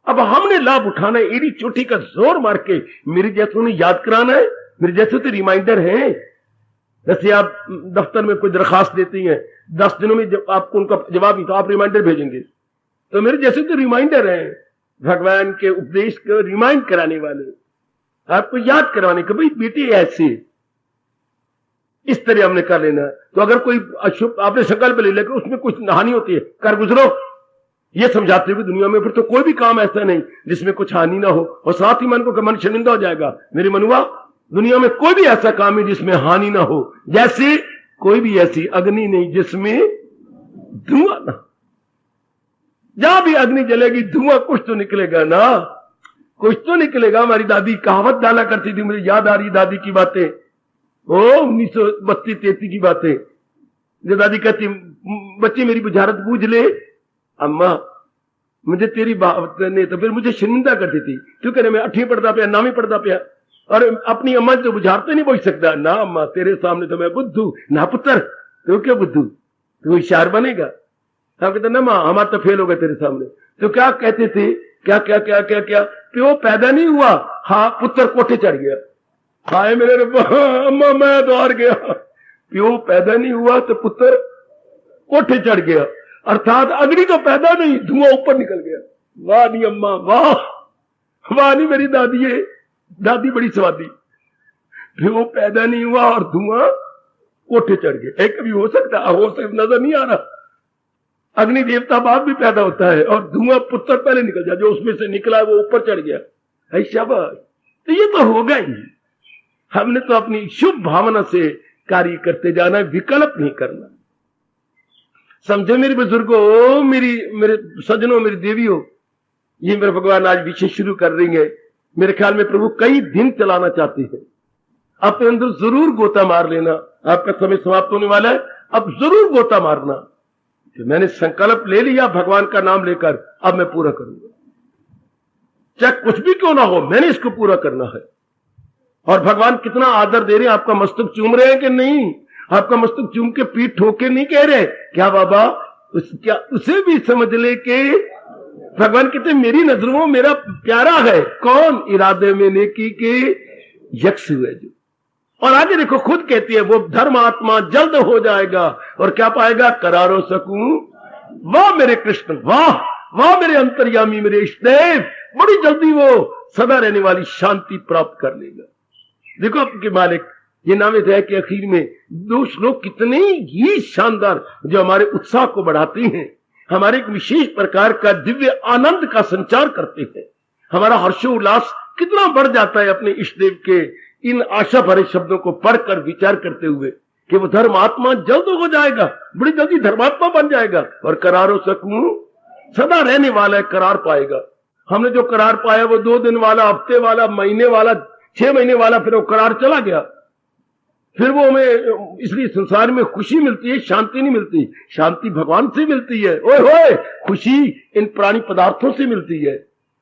S1: अब हमने लाभ उठाना है, एड़ी चोटी का जोर मार के मेरे जैसों ने याद कराना है। मेरे जैसे तो रिमाइंडर है। जैसे आप दफ्तर में कोई दरखास्त देती हैं, 10 दिनों में जब आपको उनका जवाब नहीं तो आप रिमाइंडर भेजेंगे, तो मेरे जैसे तो रिमाइंडर हैं, भगवान के उपदेश को रिमाइंड कराने वाले, आपको याद करवाने के, भाई बेटी ऐसे इस तरह हमने कर लेना है। तो अगर कोई अशुभ आपने संकल्प ले लेकर उसमें कुछ हानि होती है, कर गुजरो, ये समझाते हुए दुनिया में फिर तो कोई भी काम ऐसा नहीं जिसमें कुछ हानि ना हो, और साथ ही मन को मन शर्मिंदा हो जाएगा। मेरे मनुआ, दुनिया में कोई भी ऐसा काम है जिसमें हानि ना हो, जैसे कोई भी ऐसी अग्नि नहीं जिसमें धुआं ना। जहां भी अग्नि जलेगी धुआं कुछ तो निकलेगा ना, कुछ तो निकलेगा। हमारी दादी कहावत डाला करती थी, मुझे याद आ रही दादी की बातें, ओ 1932-33 की बातें। जो दादी कहती, बच्चे मेरी बुझारत बूझ ले अम्मा, मुझे तेरी बात ने तो फिर मुझे शर्मिंदा करती थी, क्योंकि मैं 8वीं पढ़ता पिया, 9वीं पढ़ता पिया, और अपनी अम्मा तो बुझारते नहीं बोल सकता ना। अम्मा तेरे सामने तो मैं बुद्धू ना, पुत्र तू क्या बुद्धू, तू होशियार बनेगा। हम कहते ना माँ हमारा तो फेल हो गए तेरे सामने। तो क्या कहते थे, क्या क्या क्या क्या क्या, प्यो पैदा नहीं हुआ, हाँ पुत्र कोठे चढ़ गया। हाय मेरे रब्बा, अम्मा मैं तो हार गया। प्यो पैदा नहीं हुआ तो पुत्र कोठे चढ़ गया, अर्थात अग्नि तो पैदा नहीं, धुआं ऊपर निकल गया। वाह नहीं अम्मा, वाह वाह नहीं मेरी दादी है, दादी बड़ी स्वादी। प्यो पैदा नहीं हुआ और धुआं कोठे चढ़ गया। एक कभी हो सकता नजर नहीं आ रहा। अग्नि देवता बाद भी पैदा होता है और धुआं पुत्र पहले निकल जाए, जो उसमें से निकला है वो ऊपर चढ़ गया है। शाबाश, तो ये तो होगा ही। हमने तो अपनी शुभ भावना से कार्य करते जाना है, विकल्प नहीं करना। समझे मेरे बुजुर्गों, मेरे सज्जनों, मेरी देवियों, ये मेरे भगवान आज विषय शुरू कर रही है। मेरे ख्याल में प्रभु कई दिन चलाना चाहते हैं। अपने अंदर जरूर गोता मार लेना। आपका समय समाप्त होने वाला है, अब जरूर गोता मारना। तो मैंने संकल्प ले लिया भगवान का नाम लेकर, अब मैं पूरा करूंगा, चाहे कुछ भी क्यों ना हो, मैंने इसको पूरा करना है। और भगवान कितना आदर दे रहे हैं, आपका मस्तक चूम रहे हैं कि नहीं? आपका मस्तक चूम के पीठ ठोके नहीं कह रहे क्या बाबा, क्या उसे भी समझ ले के भगवान कहते मेरी नजरों में मेरा प्यारा है कौन, इरादे में नेकी के यक्ष हुए जो। और आगे देखो खुद कहती है वो धर्मात्मा जल्द हो जाएगा और क्या पाएगा, करारो सकूं। वाह मेरे कृष्ण, वाह वाह मेरे अंतर्यामी, मेरे इष्टदेव, बड़ी जल्दी वो सदा रहने वाली शांति प्राप्त कर लेगा। देखो आपके मालिक, ये नावेद है कि आखिर में दो श्लोक कितने ही शानदार जो हमारे उत्साह को बढ़ाते हैं, हमारे एक विशेष प्रकार का दिव्य आनंद का संचार करते हैं। हमारा हर्षोल्लास कितना बढ़ जाता है अपने इष्टदेव के इन आशा भरे शब्दों को पढ़कर विचार करते हुए कि वो धर्मात्मा जल्द हो जाएगा, बड़ी जल्दी धर्मात्मा बन जाएगा और करारो सकूं सदा रहने वाला है, करार पाएगा। हमने जो करार पाया वो 2 दिन वाला, हफ्ते वाला, महीने वाला, 6 महीने वाला, फिर वो करार चला गया। फिर वो हमें इसलिए संसार में खुशी मिलती है, शांति नहीं मिलती। शांति भगवान से मिलती है। ओए होए, खुशी इन प्राणी पदार्थों से मिलती है।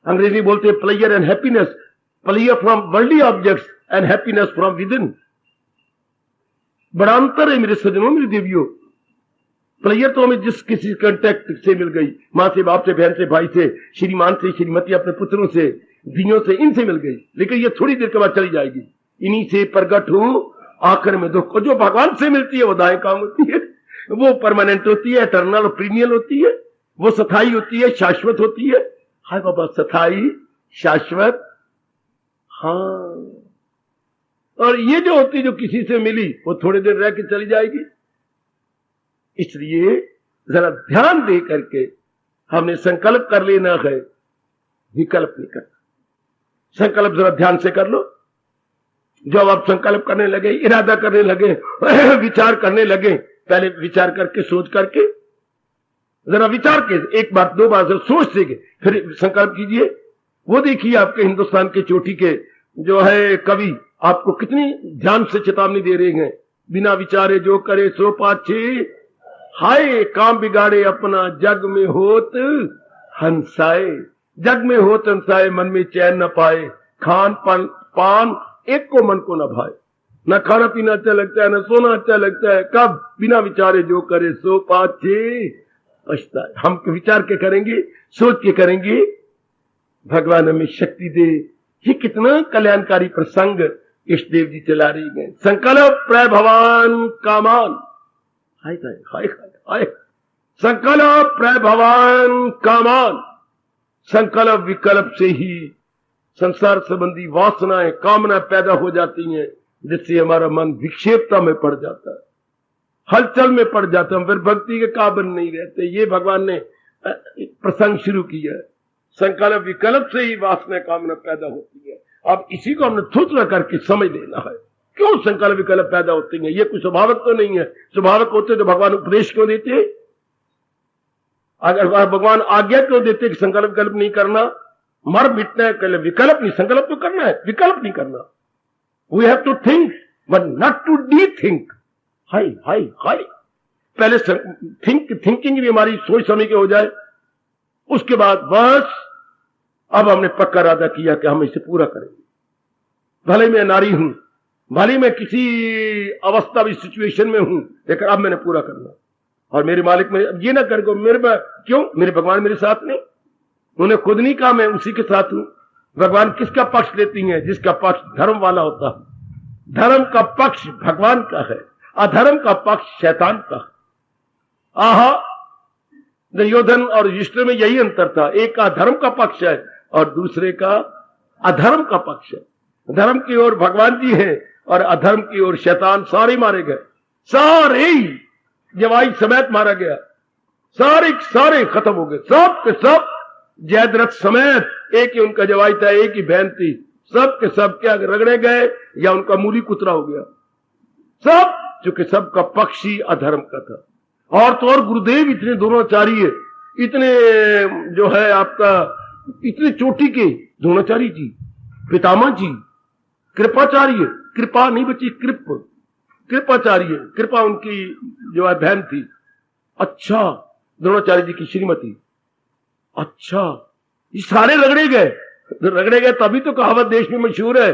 S1: अंग्रेजी बोलते हैं pleasure and happiness, pleasure from worldly objects and happiness from with in. बड़ा अंतर है मेरे सज्जनों, मेरी देवियों। प्लेजर तो हमें जिस किसी कांटेक्ट से मिल गई, मां से, बाप से, बहन से, भाई से, श्रीमान से, श्रीमती, अपने पुत्रों से, दियों से, इनसे मिल गई, लेकिन ये थोड़ी देर के बाद चली जाएगी। इन्हीं से प्रकट हूं आखिर में दुख को। जो भगवान से मिलती है वो दाएं काम होती है, वो परमानेंट होती है, एटर्नल और प्रीनियल होती है, वो स्थायी होती है, शाश्वत होती है। हाय बाबा, स्थायी, शाश्वत, हाँ। और ये जो होती, जो किसी से मिली, वो थोड़ी देर रह के चली जाएगी। इसलिए जरा ध्यान दे करके हमने संकल्प कर लेना है, विकल्प नहीं करना। संकल्प जरा ध्यान से कर लो। जब आप संकल्प करने लगे, इरादा करने लगे, विचार करने लगे, पहले विचार करके, सोच करके, जरा विचार के, एक बार 2 बार से सोच से फिर संकल्प कीजिए। वो देखिए आपके हिंदुस्तान के चोटी के जो है कवि आपको कितनी ध्यान से चेतावनी दे रहे हैं। बिना विचारे जो करे सो पाछे, हाय काम बिगाड़े अपना जग में होत हंसाए। जग में होत हंसाए, मन में चैन न पाए, खान पान एक को मन को न भाए। न खाना पीना अच्छा लगता है, न सोना अच्छा लगता है। कब? बिना विचारे जो करे सो पाछे पछताए। हम विचार के करेंगे, सोच के करेंगे, भगवान हमें शक्ति दे। ये कितना कल्याणकारी प्रसंग इष्ट देव जी चला रही है। संकल्प प्रभवान कामान, हाय हाय हाय हाय, संकल्प प्रभवान कामान। संकल्प विकल्प से ही संसार संबंधी वासनाएं, कामना पैदा हो जाती हैं, जिससे हमारा मन विक्षेपता में पड़ जाता है, हलचल में पड़ जाता है, फिर भक्ति के काबिल नहीं रहते। ये भगवान ने प्रसंग शुरू किया है। संकल्प विकल्प से ही वासना, कामना पैदा होती है। अब इसी को हमने थोड़ा करके समझ लेना है, क्यों संकल्प विकल्प पैदा होती हैं। ये कोई स्वाभाविक तो नहीं है। स्वाभाविक होते तो भगवान उपदेश क्यों देते? अगर भगवान आज्ञा क्यों देते कि संकल्प विकल्प नहीं करना, मर मिटना है, विकल्प नहीं, संकल्प तो करना है, विकल्प नहीं करना। We have to think but not to the think. हाय हाय हाय, पहले थिंकिंग भी हमारी सोच समझ के हो जाए, उसके बाद बस अब हमने पक्का इरादा किया कि हम इसे पूरा करेंगे। भले मैं नारी हूं, भले मैं किसी अवस्था भी सिचुएशन में हूं, लेकिन अब मैंने पूरा करना। और मेरे मालिक में ये ना कर मेरे क्यों, मेरे भगवान मेरे साथ नहीं, उन्हें खुद नहीं कहा मैं उसी के साथ हूं। भगवान किसका पक्ष लेती हैं? जिसका पक्ष धर्म वाला होता है। धर्म का पक्ष भगवान का है, अधर्म का पक्ष शैतान का है। आहा, दुर्योधन और युधिष्ठिर में यही अंतर था। एक का धर्म का पक्ष है और दूसरे का अधर्म का पक्ष है। धर्म की ओर भगवान जी है और अधर्म की ओर शैतान। सारे मारे गए, सारे जवाई समेत मारा गया, सारे खत्म हो गए, सब के सब जयद्रथ समेत। एक ही उनका जवाई था, एक ही बहन थी, सब के सब क्या रगड़े गए या उनका मूली कुतरा हो गया सब, क्योंकि सबका पक्ष ही अधर्म का था। और तो और गुरुदेव इतने द्रोणाचार्य, इतने जो है आपका इतने चोटी के द्रोणाचार्य जी, पितामह जी, कृपाचार्य, कृपा नहीं बची कृपाचार्य, कृपा उनकी जो है बहन थी। अच्छा, द्रोणाचार्य जी की श्रीमती। अच्छा, ये सारे रगड़े गए। तभी तो कहावत देश में मशहूर है,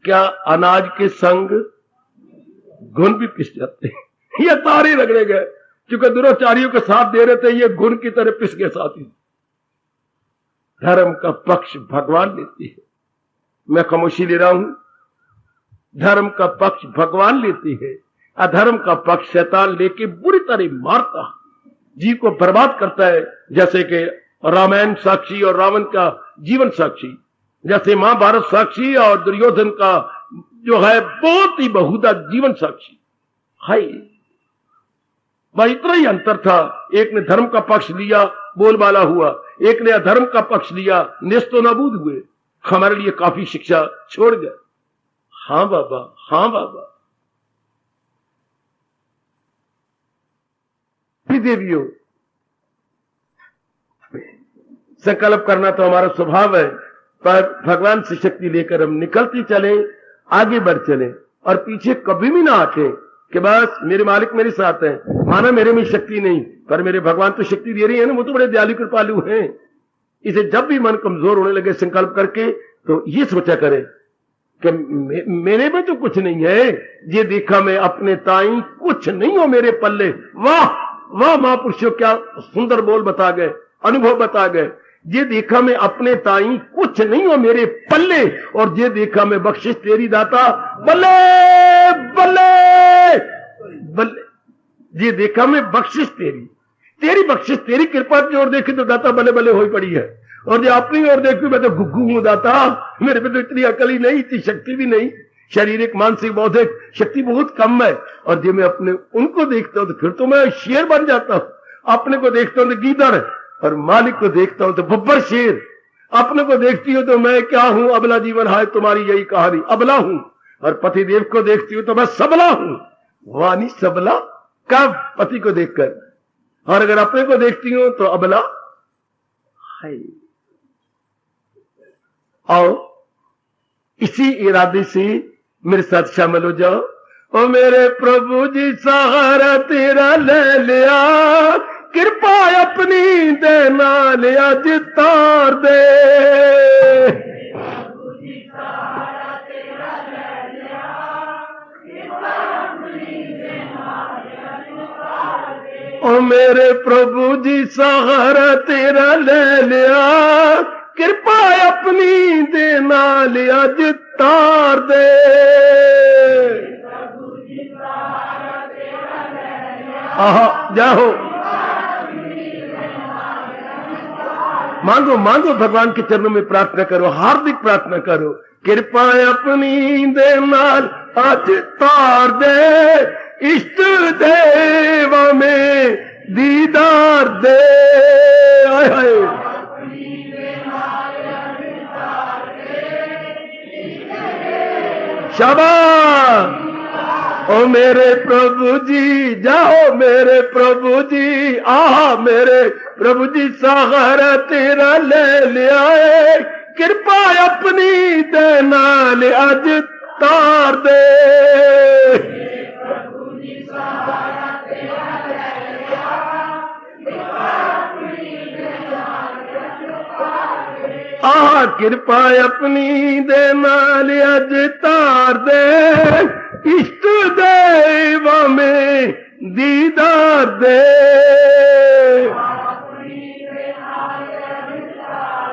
S1: क्या अनाज के संग घुन भी पिस जाते हैं। ये सारे रगड़े गए, क्योंकि दुराचारियों के साथ दे रहे थे, ये घुन की तरह पिस गए साथी। धर्म का पक्ष भगवान लेती है, मैं खामोशी ले रहा हूं। धर्म का पक्ष भगवान लेती है, अधर्म का पक्ष शैतान लेके बुरी तरह मारता, जीव को बर्बाद करता है। जैसे कि रामायण साक्षी और रावण का जीवन साक्षी, जैसे महाभारत साक्षी और दुर्योधन का जो है बहुत ही बहुधा जीवन साक्षी। हाय भाई, इतना ही अंतर था। एक ने धर्म का पक्ष लिया, बोलबाला हुआ, एक ने अधर्म का पक्ष लिया, नेस्तो नाबूद हुए। हमारे लिए काफी शिक्षा छोड़ गए। हाँ बाबा, हाँ बाबा। देवियों, संकल्प करना तो हमारा स्वभाव है, पर भगवान से शक्ति लेकर हम निकलते चले, आगे बढ़ चले और पीछे कभी भी ना हटे कि बस मेरे मालिक मेरे साथ है, माना मेरे में शक्ति नहीं, पर मेरे भगवान तो शक्ति दे रही है ना, वो तो बड़े दयालु कृपालु हैं। इसे जब भी मन कमजोर होने लगे संकल्प करके, तो ये सोचा करें कि मेरे में तो कुछ नहीं है, ये देखा मैं अपने ताई कुछ नहीं हो मेरे पल्ले। वाह वाह महापुरुषों, क्या सुंदर बोल बता गए, अनुभव बता गए। ये देखा मैं अपने ताई कुछ नहीं हो मेरे पल्ले, और ये देखा मैं बख्शिश तेरी दाता बल्ले बल्ले बल्ले। ये देखा मैं बख्शिश तेरी बख्शिश तेरी कृपा की ओर देखी तो दाता बल्ले बल्ले हो पड़ी है, और जो अपनी ओर देखी मैं तो गुग्गू हूं दाता, मेरे पे तो इतनी अकल ही नहीं, इतनी शक्ति भी नहीं, शारीरिक मानसिक बौद्धिक शक्ति बहुत कम है। और जब मैं अपने उनको देखता हूं तो फिर तो मैं शेर बन जाता हूं। अपने को देखता हूं तो गीदड़, और मालिक को देखता हूं तो बब्बर शेर। अपने को देखती हूं तो मैं क्या हूं, अबला जीवन है तुम्हारी यही कहानी, अबला हूं। और पति देव को देखती हूं तो मैं सबला हूं, वानी सबला कब पति को देखकर, और अगर अपने को देखती हूं तो अबला है। और इसी इरादे से मेरे साथ शामिल हो जाओ। ओ मेरे प्रभु जी सहारा तेरा ले लिया, कृपा अपनी देना लिया जितार दे। ओ मेरे प्रभु जी सहारा तेरा ले लिया, कृपा अपनी देना लिया जितार दे। आहा जाओ, मांगो मांगो, भगवान के चरणों में प्रार्थना करो, हार्दिक प्रार्थना करो। कृपा अपनी देना आज तार दे, इष्ट देव में दीदार दे। आय हाय शाबाश। ओ मेरे प्रभु जी जाओ, मेरे प्रभु जी आहा, मेरे प्रभु जी सहारा तेरा ले लिया है, कृपा अपनी देना ले आज तार दे। आहा कृपा अपनी देना ले आज तार दे, इष्ट देव में दीदार दे।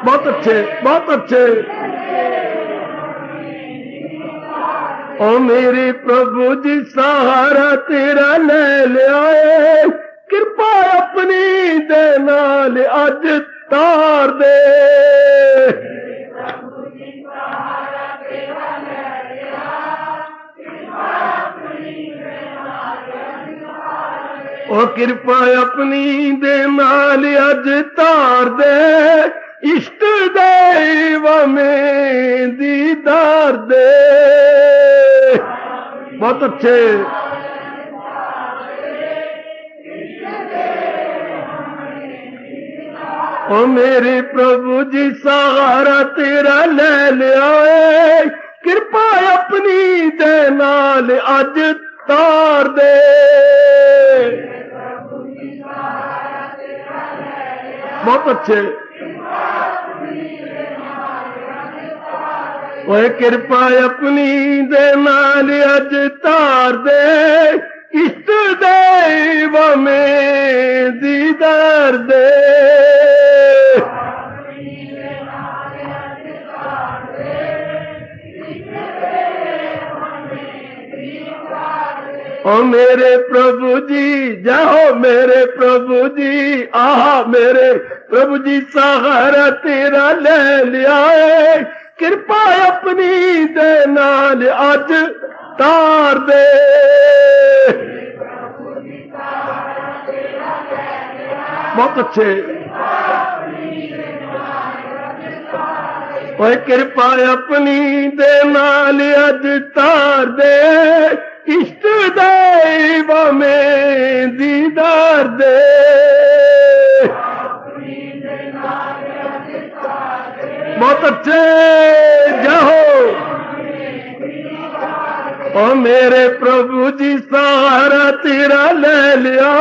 S1: बहुत अच्छे बहुत अच्छे। ओ मेरे प्रभु जी सहारा तेरा ले ले आए, कृपा अपनी देना ले आज तार दे। ओ कृपा अपनी देना ले आज तार दे, इष्ट देव में दीदार दे। बहुत अच्छे। ओ मेरे प्रभु जी सहारा तेरा ले ले आए, कृपा अपनी देना ले आज तार दे। बहुत अच्छे। ओए कृपा अपनी देना ले आज तार दे, इष्ट देव में दीदार दे। ओ मेरे प्रभु जी जाओ, मेरे प्रभु जी आहा, मेरे प्रभु जी सहारा तेरा ले लिया है, कृपा अपनी देना ले आज तार दे। बहुत अच्छे। ओए कृपा अपनी दे नाल अज तार दे, इष्ट दैव में दीदार दे। बहुत अच्छे जाओ। ओ मेरे प्रभु जी सहारा तेरा ले लिया,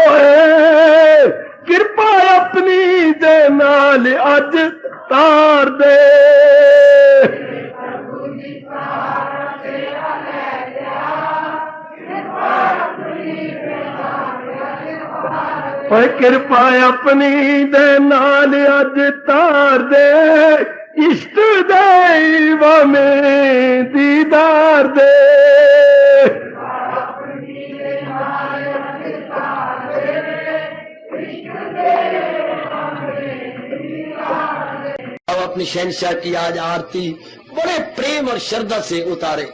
S1: कृपा अपनी दे नाल अज तार दे। कृपा अपनी दे नाल अज तार दे, इष्ट दैव में दीदार दे।
S2: अब अपनी शहंशाह की आज आरती बड़े प्रेम और श्रद्धा से उतारे।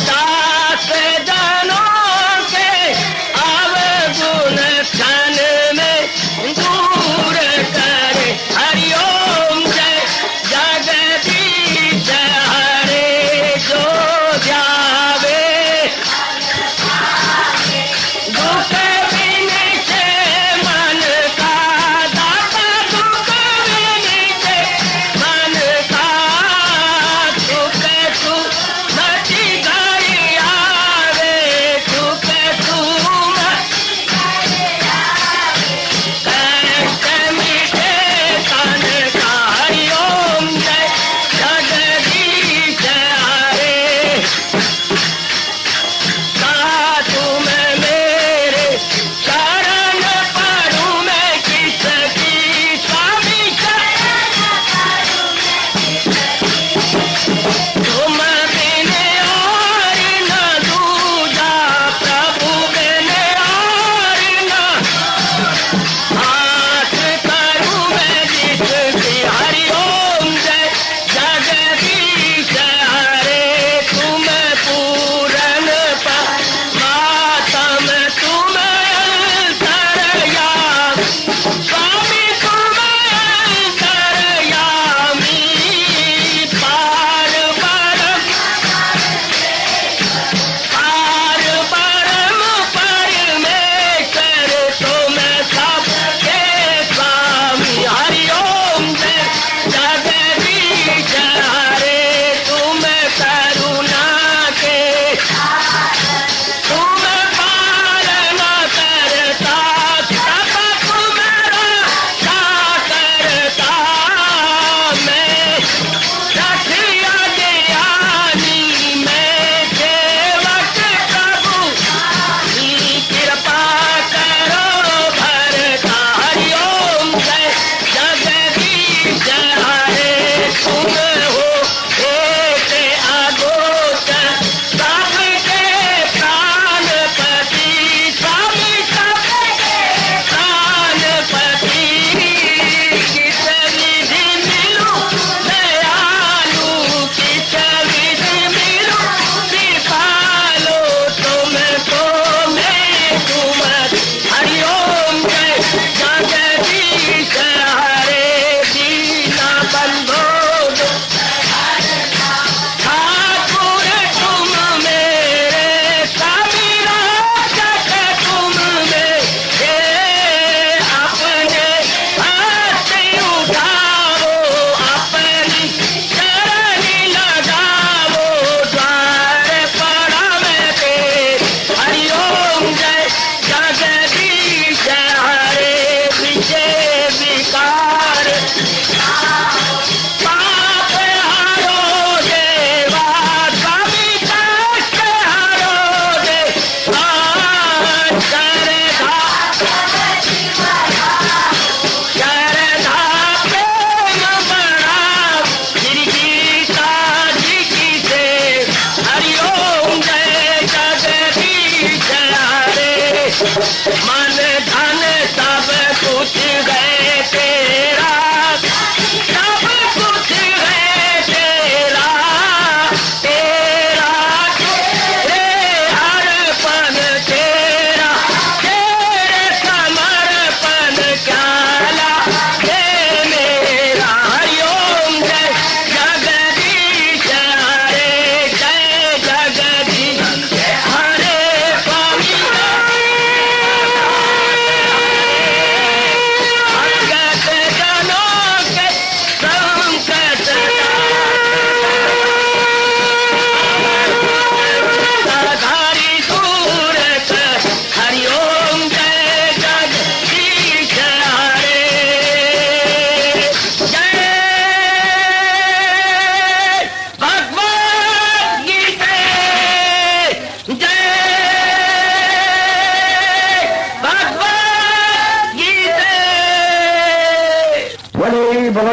S3: दास जनों के अवगुण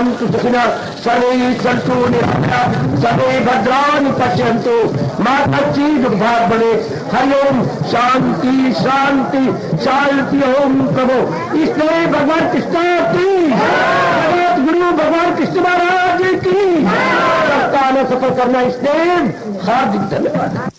S1: भवन्तु सुखिनः सर्वे सन्तु निरामयाः सर्वे भद्राणि पश्यन्तु मा कश्चित् दुःखभाग् भवेत्। हरि ओम शांति शांति शांति। ओम प्रभु इसलिए भगवान कृष्ण की जगत गुरु भगवान कृष्ण महाराज की सफल करना इसलिए हार्दिक धन्यवाद।